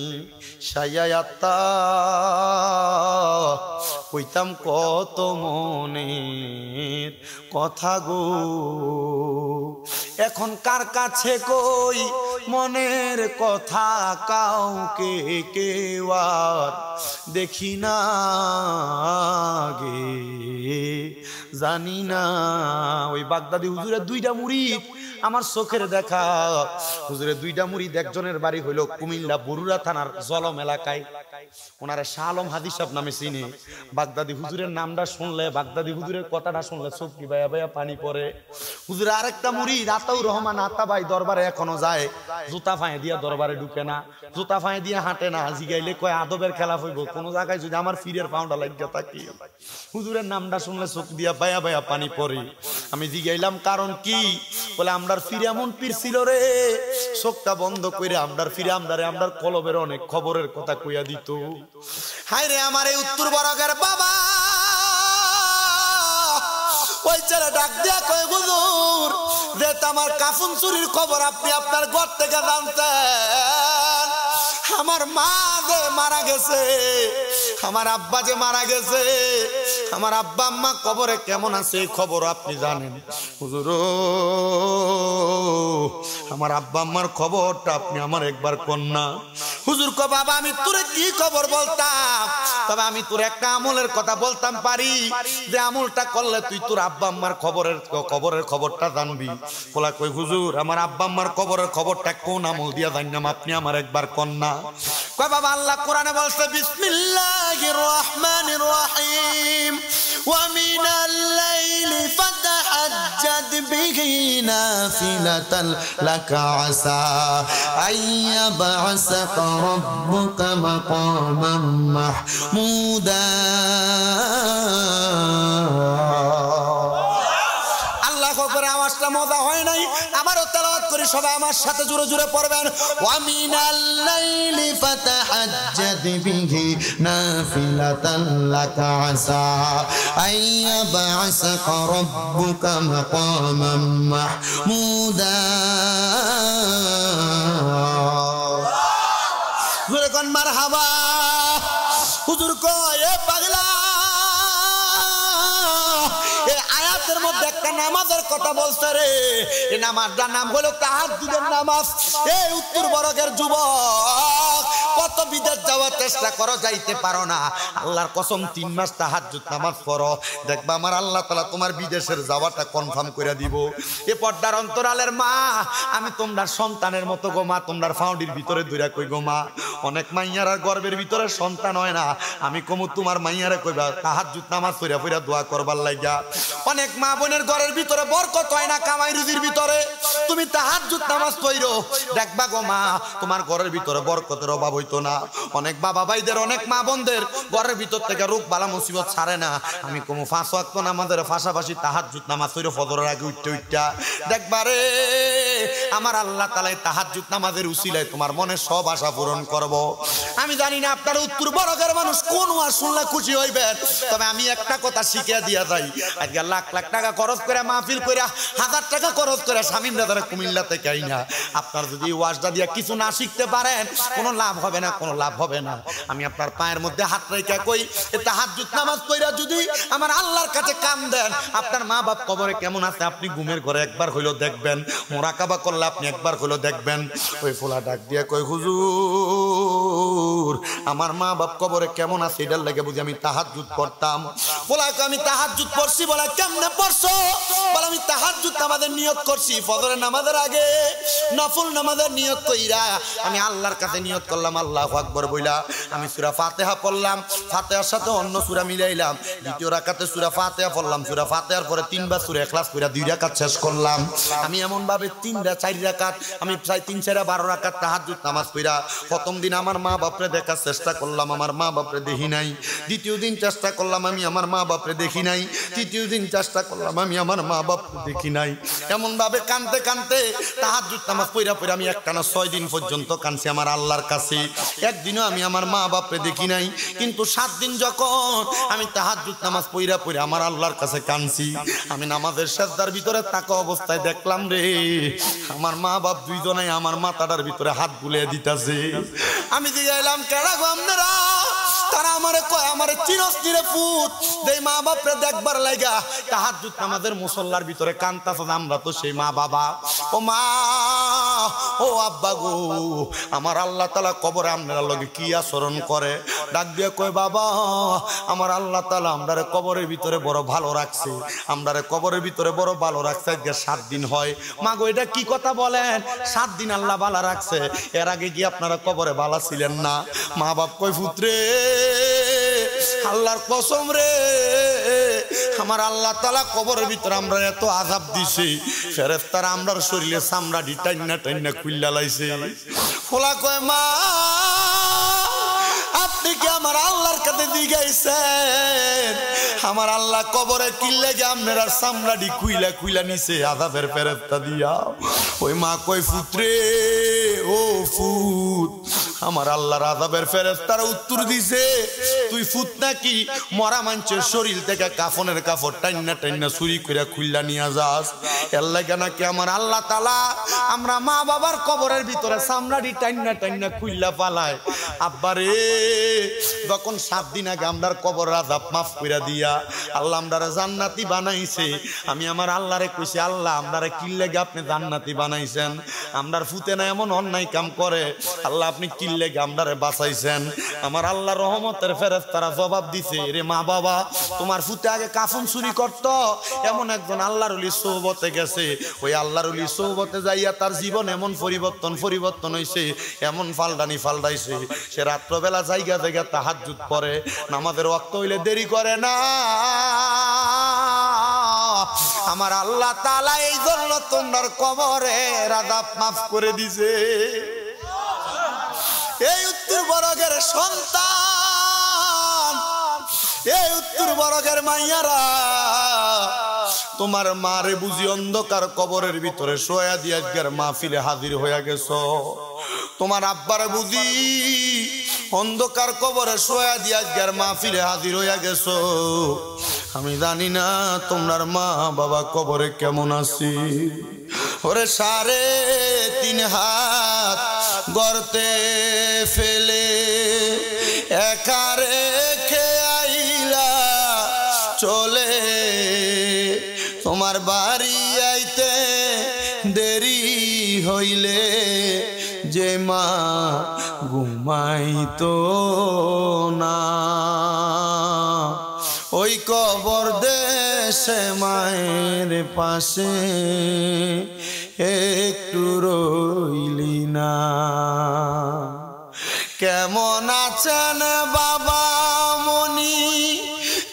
সাইয়া আত্মা কইতাম কত মনের কথা গো, এখন কার কাছে কই মনের কথা, কাউকে কেউ আর দেখি না গে জানি না। ওই বাগদাদি হুজুরের দুইটা মুরিদ আমার চোখের দেখা। হুজুরের দুইটা মুরিদ, একজনের বাড়ি হইল কুমিল্লা বরুড়া থানার জলম এলাকায়, ওনারে শাহ আলম হাদি সাহেব নামে চিনি। বাগদাদি হুজুরের নামটা শুনলে, বাগদাদি হুজুরের কথাটা শুনলে চোখটি বায়া বায়া পানি পড়ে। হুজুরের আরেকটা মুরিদ আতাউর রহমান আতা ভাই দরবারে এখনো যায়, জুতা ফাঁয়ে দিয়া দরবারে ঢুকে না, জুতা ফাঁয়ে দিয়ে হাঁটে না। জিগাইলে কয় আদবের খেলা হইব, কোন জায়গায় যদি আমার ফিরের পাউন্ডা লাগিয়া থাকি। হুজুরের নামটা শুনলে চোখ দিয়া বায়া বায়া পানি পড়ে। আমি জিগাইলাম কারণ কি, বলে আমরার ফিরে এমন পীর ছিল রে, চোখটা বন্ধ করে আমরার ফিরে আমরার কলবের অনেক খবরের কথা কইয়া দিত। হায় রে আমার এই উত্তর বরাগের বাবা, ওই ছেলে ডাক দিয়া কয় হুজুর যে আমার কাফন চুরির খবর আপনি আপনার ঘর থেকে জানতেন, আমার মা যে মারা গেছে, আমার আব্বা যে মারা গেছে, আমার আব্বা আম্মা কবরে কেমন আছে এই খবর আপনি জানেন। হুজুর আমার আব্বা আম্মার খবরটা আপনি আমার একবার কন্যা। হুজুর কো বাবা আমি তোরে কি খবর বলতাম, তবে আমি তোর একটা আমলের কথা বলতাম পারি, যে আমলটা করলে তুই তোর আব্বা আম্মার কবরের খবরটা জানবি। বলা কই হুজুর আমার আব্বা আম্মার কবরের খবরটা কোন আমল দিয়া জানলাম আপনি আমার একবার কন্যা। কয় বাবা আল্লাহ কোরআনে বলছে বিসমিল্লাহির রাহমানির রাহিম ওয়া মিনাল লাইলি ফাতাহাজ্জাদ বিহি নাফিলাতান লাকা আসা আইয়াবআসাকা রাব্বুকা মাকামান মাহমুদা। আল্লাহ করে আওয়াজটা মজা হয় নাই, আমারও তেলাওয়াত করি, সবাই আমার সাথে জোরে জোরে পড়বেন। ওয়া মিনাল লাইলি ফাতাহাজ্জাদ বিহি নাফিলাতান লাকা আসা আইয়াবআসাকা রাব্বুকা মাকামান মাহমুদা। জোরে কোন মারহাবা। হুজুর কয় এ পাগলা, এই আয়াতের মধ্যে একটা নামাজের কথা বলছে রে, এই নামাজটার নাম হলো তাহাজ্জুদের নামাজ। এই উত্তর বরকের যুবক, কত বিদেশ যাওয়ার চেষ্টা করো, যাইতে পারো না। আল্লাহর কসম 3 মাস তাহাজ্জুদ নামাজ পড়ো, দেখবা আমার আল্লাহ তাআলা তোমার বিদেশের যাওয়াটা কনফার্ম করে দিব। এ পর্দার অন্তরালের মা, আমি তোমার সন্তানের মতো গো মা, তোমার ফাউন্ডির ভিতরে দইরা কই গো মা, অনেক মাইয়ার আর গর্বের ভিতরে সন্তান হয় না, আমি কমু তোমার মাইয়ারে কইবা তাহাজ্জুদ নামাজ পড়া পড়া দোয়া করবার লাগা। অনেক মা বোনের ঘরের ভিতরে বরকত হয় না কামাই রুজির ভিতরে, তুমি তাহাজ্জুদ নামাজ পড়ো, দেখবা গো মা তোমার ঘরের ভিতরে বরকতের অভাব হইতো না। অনেক বাবা ভাইদের, অনেক মা বোনদের ঘরের ভিতর থেকে রোগ বালা মুসিবত ছাড়ে না, আমি কমু 5 ওয়াক্ত নামাজের পাশাপাশি তাহাজ্জুদ নামাজ পড়ো ফজরের আগে উঠতে দেখবা রে আমার আল্লাহ তাআলা তাহাজ্জুদ নামাজের উসিলায় তোমার মনে সব আশা পূরণ করব। আমি জানি না আপনারা উত্তর বরকের মানুষ কোন ওয়াজ শুনলে খুশি হইবেন, তবে আমি একটা কথা শিখিয়ে দিয়া যাই। আজকে লাখ লাখ টাকা খরচ করে মাহফিল করে, 1000 টাকা খরচ করে স্বামীর দাদারা কুমিল্লা থেকে আইনা, আপনার যদি ওয়াজটা দিয়া কিছু না শিখতে পারেন, কোনো লাভ হবে না, কোনো লাভ হবে না। আমি আপনার পায়ের মধ্যে হাত রেখে কই, তাহাজ্জুদ নামাজ পড়া যদি আমার আল্লাহর কাছে কান দেন, আপনার মা বাপ কবরে কেমন আছে আপনি ঘুমের ঘরে একবার হইলো দেখবেন, মুরাকাবা করলে আপনি একবার হইলো দেখবেন। ওই ফোলা ডাক দিয়ে কই হুজুর আমার মা বাপ কবরে কেমন আছে এটার লাগে বুঝি আমি তাহাজ্জুদ পড়তাম। বলাকে আমি তাহাজ্জুদ পড়ছি, বলা কেমনে পড়ছো, বলে আমি তাহাজ্জুদ নামাজের নিয়ত করছি, ফজরের নামাজের আগে নফল নামাজের নিয়ত কইরা আমি আল্লাহর কাছে নিয়ত করলাম আল্লাহু আকবার বইলা, আমি সূরা ফাতিহা পড়লাম, ফাতিহার সাথে অন্য সূরা মিলাইলাম, দ্বিতীয় রাকাতে সূরা ফাতিহা পড়লাম, সূরা ফাতিহার পরে 3 বার সূরা ইখলাস কইরা 2 রাকাত শেষ করলাম। আমি এমন ভাবে 4 রাকাত, আমি প্রায় 3 4 12 রাকাত তাহাজ্জুদ নামাজ পড়া প্রথম দিন আমার মা বাপরে দেখার চেষ্টা করলাম, আমার মা বাপরে দেখি নাই। দ্বিতীয় দিন চেষ্টা করলাম, আমি আমার মা বাপরে দেখি নাই। তৃতীয় দিন চেষ্টা করলাম, আমি আমার মা বাপরে দেখি নাই। এমন ভাবে কানতে কানতে তাহাজ্জুদ নামাজ পড়া পড়া আমি একটানা 6 দিন পর্যন্ত কানছি আমার আল্লাহর কাছে। একদিনও আমি আমার মা বাপরে দেখি নাই, কিন্তু 7 দিন যখন আমি তাহাজ্জুদ নামাজ পড়া পড়া আমার আল্লাহর কাছে কানছি, আমি নামাজের সিজদার ভিতরে থাকা অবস্থায় দেখলাম রে আমার মা বাপ দুইজনেই আমার মাথাটার ভিতরে হাত বুলিয়ে দিতেছে। আমি জিগাইলাম কেডা গো আপনারা? তারা আমারে কয় আমারে চিরস্তিরে পুত দেই মা বাপরে দেখবার লাগা তাহাজ্জুদ নামাজের মুসল্লার ভিতরে কান্তাছে, আমরা তো সেই মা বাবা। ও মা, ও আব্বা গো, আমার আল্লাহ তাআলা কবরে আপনারা লগে কি আচরণ করে? ডাক দিয়ে কয় বাবা আমার আল্লাহ তাআলা আমরারে কবরের ভিতরে বড় ভালো রাখছে, আমরারে কবরের ভিতরে বড় ভালো রাখছে। আজকে 7 দিন হয়। মা গো এটা কি কথা বলেন? 7 দিন আল্লাহ ভালো রাখছে, এর আগে কি আপনারা কবরে ভালো ছিলেন না? মা বাপ কয় পুত্রে আল্লাহর কসম রে, আমার আল্লাহ তাআলা কবরের ভিতরে আমরা এত আযাব দিছি, ফেরেশতারা আমরার শরীরে চামড়া ডি টাইনা টাইনা খুইলা লাইছে। ফোলা কয় মা আপনি কি আমার আল্লাহর কাছে জিগাইছেন আমার আল্লাহ কবরে কি লাগে আপনার চামড়াডি খুইলা খুইলা নিছে আযাবের ফেরেশতা দিয়া? ওই মা কই পুত্রে, ও ফুত, আমার আল্লাহর আযাবের ফেরেশতারা উত্তর দিছে তুই ফুত নাকি মরা মানুষের শরীর থেকে কাফনের কাপড় টাইনা টাইনা চুরি কইরা খুইলা নিয়া যাস? এর লাগা নাকি আমার আল্লাহ তাআলা আমরা মা বাবার কবরের ভিতরে চামড়াডি টাইনা টাইনা খুইলা পালায়। আব্বারে যখন 7 দিন আগে আমরার কবর আযাব মাফ কইরা দিয়া আল্লাহ আমরারে জান্নাতি বানাইছে, আমি আমার আল্লাহরে কইছি আল্লাহ আমরারে কি লাগি আপনি জান্নাতি বানাইছেন? আমরার ফুতে না এমন অন্যায় কাম করে, আল্লাহ আপনি কি লাগি আমরারে বাঁচাইছেন? আমার আল্লাহ রহমতের ফেরেশতারা জবাব দিছে রে মা বাবা, তোমার ফুতে আগে কাফন চুরি করত, এমন একজন আল্লাহর ওলি সোহবতে গেছে, ওই আল্লাহর ওলি সোহবতে যাইয়া তার জীবন এমন পরিবর্তন হইছে, এমন ফালদাইছে, সে রাত্রবেলা জায়গা জায়গা তাহাজ্জুদ পড়ে, নামাজের ওয়াক্ত হইলে দেরি করে না। আমার আল্লাহ তাআলা এই জন্য তোমার কবরে আযাব মাফ করে দিছে। এই উত্তর বরগের সন্তান, এই উত্তর বরগের মাইয়ারা, তোমার মারে বুঝি অন্ধকার কবরের ভিতরে শোয়া দিয়ে আজকের মাহফিলে হাজির হয়ে গেছো। তোমার আব্বারে বুঝি অন্ধকার কবরে শোয়া দিয়ে আজকের মাহফিলে হাজির হয়ে গেছো। আমি জানি না তোমার মা বাবা কবরে কেমন আছি। ওরে 3.5 হাত গর্তে ফেলে একা রেখে আইলা চলে, তোমার বাড়ি আইতে দেরি হইলে যে মা ঘুমাইতো না, ওই কবর দেশে মায়ের পাশে একটু রইলি না। কেমন আছেন বাবা মনি,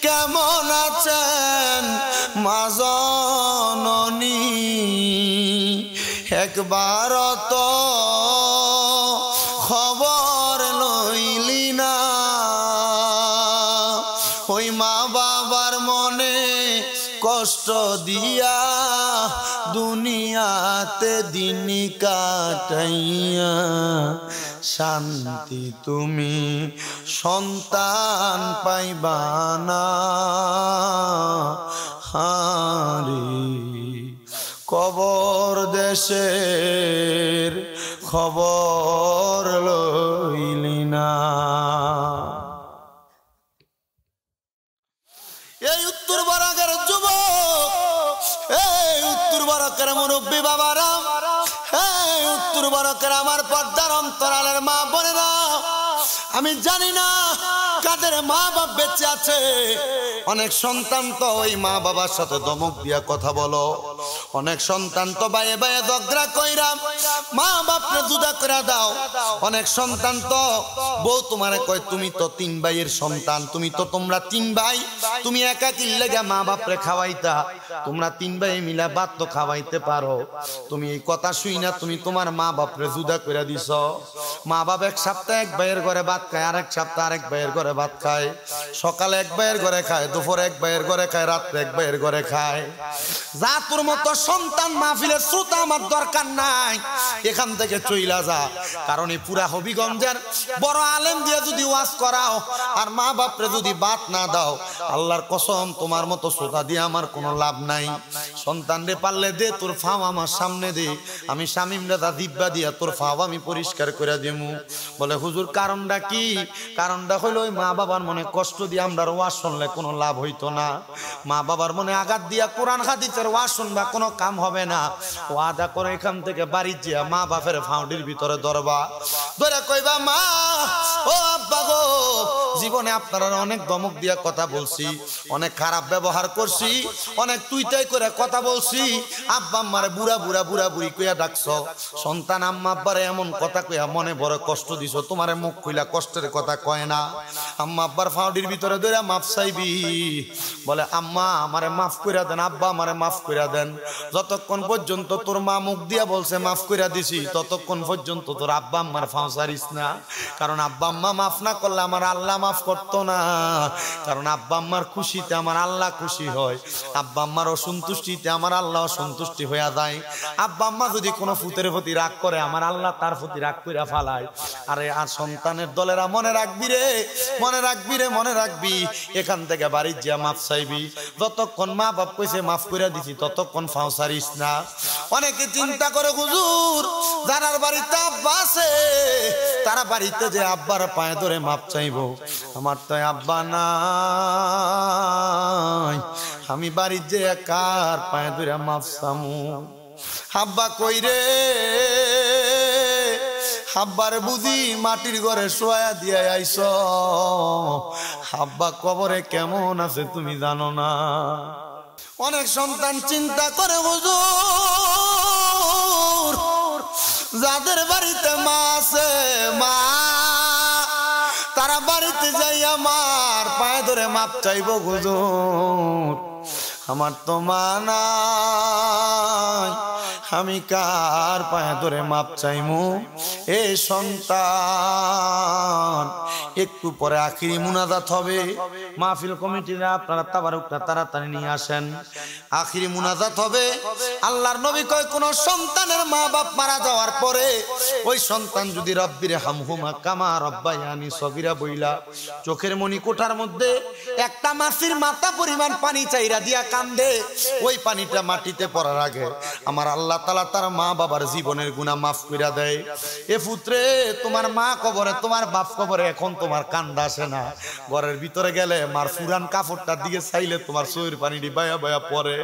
কেমন আছেন মা জননী, একবার তো খবর লইলি না। ওই মা বাবার মনে কষ্ট দিয়া দুনিয়াতে দিন কাটাইয়া শান্তি তুমি সন্তান পাইবা না। হারি কবর দেশের খবর লইলি না। এই উত্তর বরাকের যুবক, এই উত্তর বরাকের মুরব্বী বাবারা, এই উত্তর বরাকের আমার পর্দার অন্তরালের মা বোনেরা, আমি জানি না কাদের মা বাপ বেঁচে আছে। অনেক সন্তান তো ওই মা বাবার সাথে ধমক দিয়া কথা বলো, অনেক সন্তান তো বাইয়ে বাইয়ে ঝগড়া কইরা মা বাপরে জুদা করে দাও। অনেক সন্তান তো বউ তোমারে কয় তুমি তো 3 ভাইয়ের সন্তান, তুমি তো তোমরা 3 ভাই, তুমি একা কি লেগে মা বাপরে খাওয়াইতা, তোমরা 3 ভাই মিলা ভাত তো খাওয়াইতে পারো। তুমি এই কথা শুই না তুমি তোমার মা বাপরে জুদা করে দিছ। মা বাপ এক সপ্তাহ এক ভাইয়ের ঘরে ভাত খায়, আরেক সপ্তাহ আরেক ভাইয়ের ঘরে ভাত খায়, সকালে এক ভাইয়ের ঘরে খায়, দুপুরে এক ভাইয়ের ঘরে খায়, রাত্রে এক ভাইয়ের ঘরে খায়। যা তোর মতো সন্তান মাহফিলের শ্রোতা আমার দরকার নাই, এখান থেকে চইলা যা। কারণ এই পুরা হবিগঞ্জের বড় আলেম দিয়ে যদি ওয়াজ করাও আর মা বাপরে যদি বাত না দাও, আল্লাহর কসম তোমার মতো শ্রোতা দিয়ে আমার কোনো লাভ নাই। সন্তান রে পারলে দে, তোর ফাও আমার সামনে দে, আমি শামিম দাদা দিব্যা দিয়া তোর ফাও আমি পরিষ্কার করে দেবো। বলে হুজুর কারণটা কি? কারণটা হইলো ওই মা বাবার মনে কষ্ট দিয়ে আমরা ওয়াজ শুনলে কোনো লাভ হইতো না। মা বাবার মনে আঘাত দিয়া কোরআন হাদিসের ওয়াজ শুনবা কোনো কাম হবে না। ওয়াদা করে এখান থেকে বাড়ি যা মা বাপের ফাউন্ডির ভিতরে ধরবা, ধরে কইবা মা ও আব্বা গো, জীবনে আপনারা অনেক ধমক দিয়া কথা বলছি, অনেক খারাপ ব্যবহার করছি, অনেক তুইতাই করে কথা বলছি, আব্বা আম্মারে বুড়া বুড়া বুড়া বুড়ি কইয়া ডাকছ। সন্তান আম্মা আব্বারে এমন কথা কইয়া মনে বড় কষ্ট দিছ, তোমারে মুখ খুইলা কষ্টের কথা কয় না। আম্মা আব্বার ফাউন্ডির ভিতরে ধরে মাফ চাইবি, বলে আম্মা আমারে মাফ কইরা দেন, আব্বা আমারে মাফ কইরা দেন। যতক্ষণ পর্যন্ত তোর মা মুখ দিয়া বলছে মাফ কইরা দিছি, ততক্ষণ পর্যন্ত তোর আব্বা আম্মার ফাও ছাড়িস না। কারণ আব্বা আম্মা মাফ না করলে আমার আল্লাহ মাফ করতো না। কারণ আব্বা আম্মার খুশিতে আমার আল্লাহ খুশি হয়, আব্বা আম্মার অসন্তুষ্টিতে আমার আল্লাহ অসন্তুষ্টি হইয়া যায়। আব্বা আম্মা যদি কোনো ফুতের প্রতি রাগ করে আমার আল্লাহ তার প্রতি রাগ কইরা ফালায়। আরে আর সন্তানের দলেরা মনে রাখবি রে, মনে রাখবি রে, মনে রাখবি। এখান থেকে বাড়ি যা মাফ চাইবি, যতক্ষণ মা বাপ কইছে মাফ কইরা দিছি ততক্ষণ ফাও ছাড়িস না। অনেকে চিন্তা করে হুজুর যারার বাড়িতে আব্বা আছে তারা বাড়িতে যে আব্বার পায়ে ধরে মাপ চাইবো, আমার তো আব্বা নাই, আমি বাড়ির যে কার পায়ে ধরে মাপ চামু? আব্বা কই রে? আব্বার বুঝি মাটির ঘরে শোয়া দিয়ে আইস, আব্বা কবরে কেমন আছে তুমি জানো না। অনেক সন্তান চিন্তা করে হুজুর যাদের বাড়িতে মা আছে, মা তারা বাড়িতে যাই আমার পায়ে ধরে মাপ চাইব হুজুর, আমার তো মা নাই, আমি কার পায়ে ধরে মাপ চাইমু? এ সন্তান একটু পরে আখিরি মুনাজাত হবে, মাহফিল কমিটিরা আপনারা তাবারুকটা তাড়াতাড়ি নিয়ে আসেন। আখিরি মুনাজাত হবে। আল্লাহর নবী কয় কোন সন্তানের মা বাপ মারা যাওয়ার পরে ওই সন্তান যদি রব্বির হামহুমা কামা রব্বায়ানি সগীরা বইলা চোখের মনি কোঠার মধ্যে একটা মাছির মাথা পরিমাণ পানি চাইরা দিয়া কান্দে, ওই পানিটা মাটিতে পড়ার আগে আমার আল্লাহ তাআলা তার মা বাবার জীবনের গুনাহ মাফ কইরা দেয়। এ পুত্রে, তোমার মা কবরে, তোমার বাপ কবরে, এখন তোমার কান্দা আসে না। ঘরের ভিতরে গেলে মার পুরান কাপড়টার দিকে চাইলে তোমার চোখের পানি বায়া বায়া পড়ে।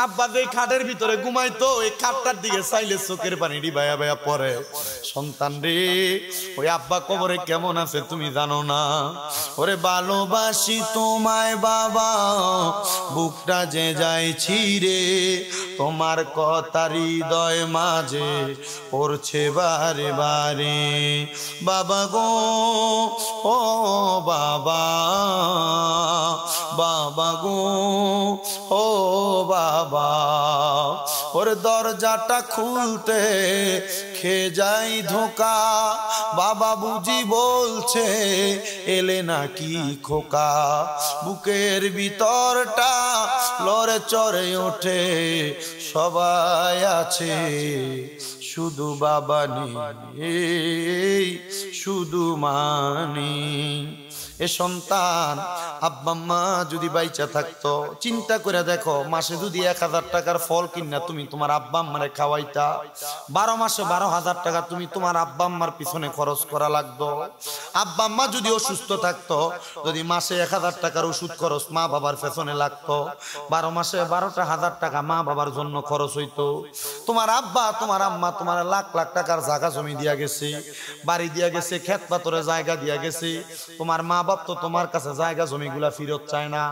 আব্বা যে খাটের ভিতরে ঘুমাইতো, এই খাটটার দিকে চাইলে চোখের পানি বায়া বায়া পড়ে। সন্তান রে, ওই আব্বা কবরে কেমন আছে তুমি জানো না? ওরে ভালোবাসি তোমায় বাবা, বুকটা যে যায় ছিঁড়ে, তোমার কথা হৃদয় মাঝে পড়ছে বারে বারে। বাবা গো, ও বাবা, বাবা গো, ও বাবা, ওর দরজাটা খুলতে খেয়ে যাই ধোকা, বাবা বুঝি বলছে এলে নাকি খোকা। বুকের ভিতরটা লড়ে চড়ে ওঠে, সবাই আছে শুধু বাবা নেই, শুধু মানি। এ সন্তান, আব্বা মা যদি বাইচা থাকতো, চিন্তা করে দেখো, মাসে যদি 1000 টাকার ফল কিনা তুমি তোমার আব্বা আম্মারে খাওয়াইতা, 12 মাসে 12,000 টাকা তুমি তোমার আব্বা আম্মার পিছনে খরচ করা লাগতো। আব্বা আম্মা যদি অসুস্থ থাকতো, যদি মাসে 1000 টাকার ওষুধ খরচ মা বাবার পেছনে লাগতো, 12 মাসে 12,000 টাকা মা বাবার জন্য খরচ হইতো। তোমার আব্বা তোমার আম্মা তোমার লাখ লাখ টাকার জায়গা জমি দিয়া গেছে, বাড়ি দিয়া গেছে, ক্ষেত পাথরে জায়গা দিয়া গেছে। তোমার মা বাপ তো তোমার কাছে জায়গা জমিগুলা ফিরত চায় না।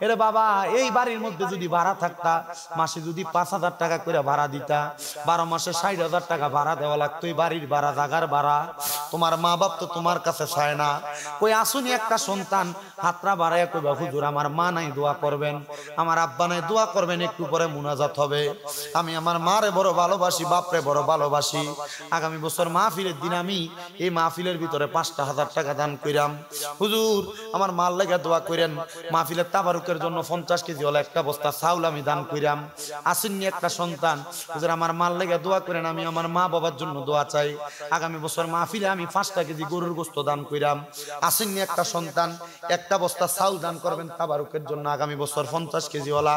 এরে বাবা, এই বাড়ির মধ্যে যদি ভাড়া থাকতা, মাসে যদি 5,000 টাকা করে ভাড়া দিতা, 12 মাসে 60,000 টাকা ভাড়া দেওয়া লাগতো, এই বাড়ির ভাড়া, জায়গার ভাড়া। তোমার মা বাপ তো তোমার কাছে চায় না। কই আসুনি একটা সন্তান হাতরা বাড়াইয়া কইবা, হুজুর আমার মা নাই, দোয়া করবেন, আমার আব্বা নাই, দোয়া করবেন, একটু পরে মুনাজাত হবে। আমি আমার মারে বড় ভালোবাসি, বাপরে বড় ভালোবাসি। আগামী বছর মাহফিলের দিন আমি এই মাহফিলের ভিতরে 5,000 টাকা দান কইরাম। হুজুর আমার মার লাগা দোয়া করেন, মাহফিলের তাবারুকের জন্য 50 কেজি হলো একটা বস্তা চাউল আমি দান কইরাম। আসেননি একটা সন্তান, হুজুর আমার মার লাগা দোয়া করেন, আমি আমার মা বাবার জন্য দোয়া চাই, আগামী বছর মাহফিলে আমি 5টা কেজি গরুর গোশত দান কইরাম। আসেননি একটা সন্তান, একটা বস্তা চাউল দান করবেন তাবারুকের জন্য, আগামী বছর 50 কেজি ওলা।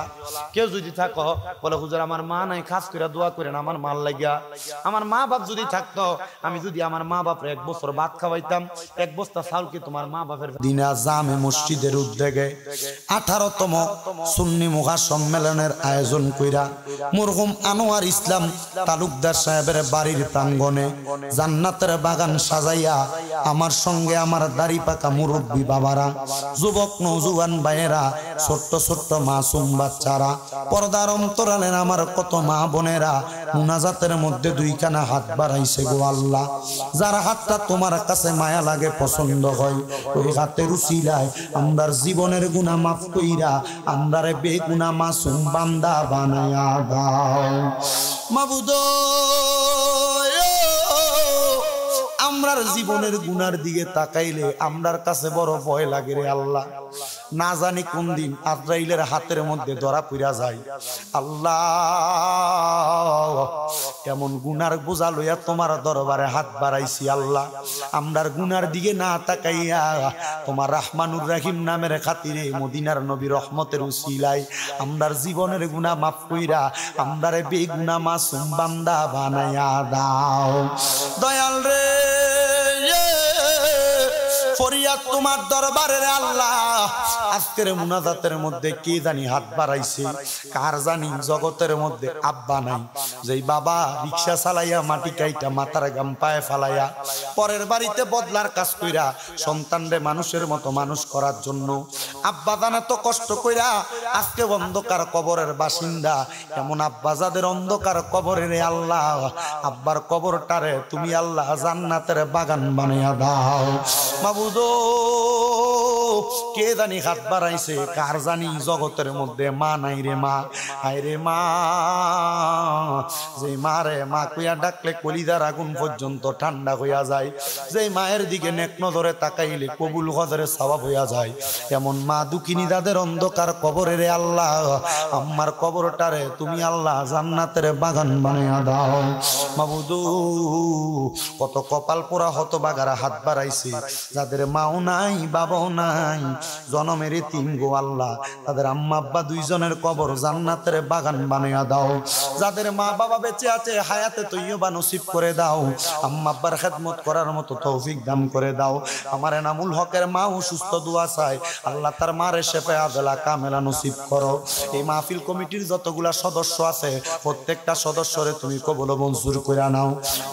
কেউ যদি থাকো বলে, হুজুর আমার মা নাই, খাস করে দোয়া করেন আমার মার লাগিয়া। আমার মা বাপ যদি থাকতো, আমি যদি আমার মা বাপরে 1 বছর ভাত খাওয়াইতাম, 1 বস্তা চাউলকে তোমার মা বাপের দিনা জামে মসজিদের উদ্যোগে 18তম সুন্নি মুখা সম্মেলনের আয়োজন কইরা মরহুম আনোয়ার ইসলাম তালুকদার সাহেবের বাড়ির প্রাঙ্গণে জান্নাতের বাগান সাজাইয়া আমার সঙ্গে আমার দাড়ি পাকা মুরব্বী বাবারা, যুবক নওজোয়ান ভাইয়েরা, ছোট্ট ছোট্ট মাসুম বাচ্চারা, পর্দার অন্তরালের আমার কত মা বোনেরা মুনাজাতের মধ্যে 2খানা হাত বাড়াইছে গো আল্লাহ। যার হাতটা তোমার কাছে মায়া লাগে, পছন্দ হয়, ওই হাতের উসিলায় আমরার জীবনের গুনাহ মাফ কইরা আমরারে বেগুনাহ মাসুম বান্দা বানায়া দাও মাবুদ। আমরার জীবনের গুনার দিকে তাকাইলে আমরার কাছে বড় ভয় লাগে রে আল্লাহ। না জানি কোন দিন আজরাইলের হাতের মধ্যে ধরা পড়া যায়। আল্লাহ, এমন গুনার বোঝা লইয়া তোমার দরবারে হাত বাড়াইছি আল্লাহ। আমরার গুনার দিকে না তাকাইয়া তোমার রহমানুর রহিম নামের খাতিরে মদিনার নবী রহমতের উসিলায় আমরার জীবনের গুনাহ মাফ কইরা আমরারে বেগুনাহ মাসুম বান্দা বানায়া দাও দয়াল রে। ফরিয়াদ তোমার দরবারে রে আল্লাহ। আজকের মুনাজাতের মধ্যে কে জানি হাত বাড়াইছে, কার জানি জগতের মধ্যে আব্বা নাই, যেই বাবা রিক্সা চালাইয়া মাটি কাইটা মাথার গাম পায়ে ফালাইয়া পরের বাড়িতে বদলার কাজ কইরা সন্তানরে মানুষের মতো মানুষ করার জন্য আব্বা জানা তো কষ্ট কইরা আজকে অন্ধকার কবরের বাসিন্দা। এমন আব্বা যাদের অন্ধকার কবরে রে আল্লাহ, আব্বার কবরটারে তুমি আল্লাহ জান্নাতের বাগান বানাইয়া দাও মাবুদ। কে জানি হাত বাড়াইছে, কার জানি জগতের মধ্যে মা নাই রে মা। হায় রে মা, যে মা রে মা কইয়া ডাকলে কলিজার আগুন পর্যন্ত ঠান্ডা হইয়া যায়, যে মায়ের দিকে নেক নজরে তাকাইলে কবুল হজরে সওয়াব হইয়া যায়, এমন মা দুঃখিনী দাদের অন্ধকার কবরে রে আল্লাহ আমার কবরটারে তুমি আল্লাহ জান্নাতের বাগান বানাইয়া দাও মাবুদু। কত কপাল পোড়া হতভাগারা হাত বাড়াইছে, যাদের মাও নাই বাবাও নাই, জনমের তিন গো আল্লাহ, তাদের আম্মা আব্বা দুইজনের কবর জান্নাতের বাগান বানাইয়া দাও। যাদের মা বাবা বেঁচে আছে হায়াতে তৈয়বা নসিব করে দাও, আম্মা আব্বার খেদমত করার মতো তৌফিক দান করে দাও। আমার এনামুল হকের মাও সুস্থ দোয়া চায়, আল্লাহ তার মারে শেফে আজলা কামেলা নসিব করো। এই মাহফিল কমিটির যতগুলা সদস্য আছে প্রত্যেকটা সদস্যরে তুমি কবুল মঞ্জুর করে নাও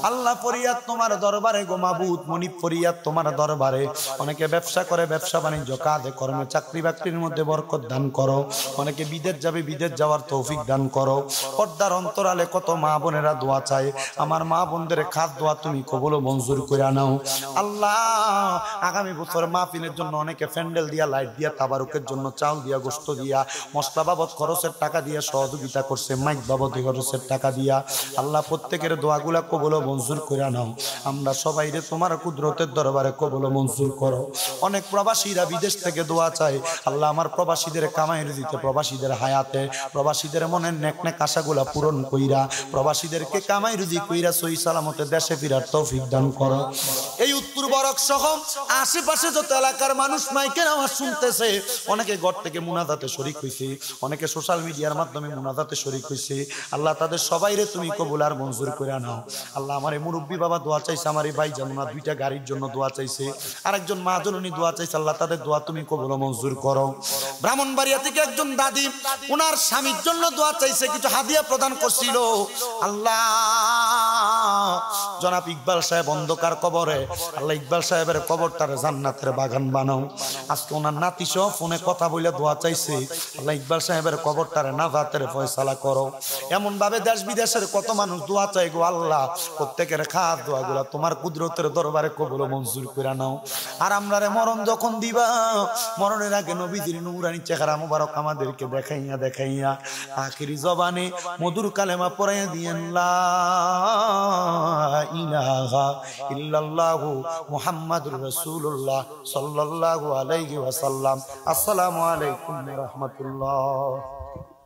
আল্লাহ। ফরিয়াদ তোমার দরবারে গো মাবুদ, মনিব ফরিয়াদ তোমার দরবারে। অনেকে ব্যবসা করে, ব্যবসা বাণিজ্য কাজে কর্মে চাকরি বাকরির মধ্যে বরকত দান করো। অনেকে বিদেশ যাবে, বিদেশ যাওয়ার তৌফিক দান করো। পর্দার অন্তরালে কত মা বোনেরা দোয়া চায়, আমার মা বোনদের খাদ দোয়া তুমি কবুল মঞ্জুর করে নাও আল্লাহ। আগামী বছর মাহফিলের জন্য অনেকে প্যান্ডেল দিয়া, লাইট দিয়া, তাবারুকের জন্য চাউল দিয়া, গোশত দিয়া, মশলা বাবদ খরচের টাকা দিয়া সহযোগিতা করছে, মাইক বাবদ খরচের টাকা দিয়া। আল্লাহ প্রত্যেকের দোয়াগুলা কবুল মঞ্জুর করে নাও। আমরা সবাই রে তোমার কুদরতের দরবারে কবুল মঞ্জুর করো। অনেক প্রবাসীরা বিদেশ থেকে দোয়া চায়, আল্লাহ আমার প্রবাসীদের কামাই রুজিতে, প্রবাসীদের হায়াতে, প্রবাসীদের মনের নেক নেক আশাগুলা পূরণ কইরা, প্রবাসীদেরকে কামাই রুজি কইরা সহি সালামতে দেশে ফিরার তৌফিক দান করো। এই উত্তর বরক সহ আশেপাশে যত এলাকার মানুষ মাইকের আওয়াজ শুনতেছে, অনেকে ঘর থেকে মুনাজাতে শরীক হইছে, অনেকে সোশ্যাল মিডিয়ার মাধ্যমে মুনাজাতে শরীক হইছে, আল্লাহ তাদের সবাইরে তুমি কবুল আর মঞ্জুর করে নাও আল্লাহ। আমার এই মুরব্বী বাবা দোয়া চাইছে, আমার এই ভাই জামুনা দুইটা গাড়ির জন্য দোয়া চাইছে, আরেকজন মা জননী দোয়া চাইছে, আল্লাহ তাদের দোয়া তুমি কবুল মঞ্জুর করো। ব্রাহ্মণবাড়িয়া থেকে একজন দাদি ওনার স্বামীর জন্য দোয়া চাইছে, কিছু হাদিয়া প্রদান করছিল, আল্লাহ জনাব ইকবাল সাহেব অন্ধকার কবরে, আল্লাহ ইকবাল সাহেবের কবরটারে জান্নাতের বাগান বানাও। আজকে ওনার নাতি সহ ফোনে কথা বলে দোয়া চাইছে, আল্লাহ ইকবাল সাহেবের কবরটারে নাজাতের ফয়সালা করো। এমন ভাবে দেশ বিদেশের কত মানুষ দোয়া চাই গো আল্লাহ, প্রত্যেকের খাত দোয়াগুলা তোমার কুদরতের দরবারে কবুল মঞ্জুর করে নাও। আর আমরা রে মরণ যখন দিবা, মরণের আগে নবীজির নূরানি চেহারা মুবারক আমাদেরকে দেখাইয়া দেখাইয়া আখিরি জবানে মধুর কালেমা পড়াইয়া দিয়েন, লা ইলাহা ইল্লাল্লাহু মুহাম্মাদুর রাসূলুল্লাহ সাল্লাল্লাহু আলাইহি ওয়াসাল্লাম। আসসালামু আলাইকুম ওয়া রাহমাতুল্লাহ।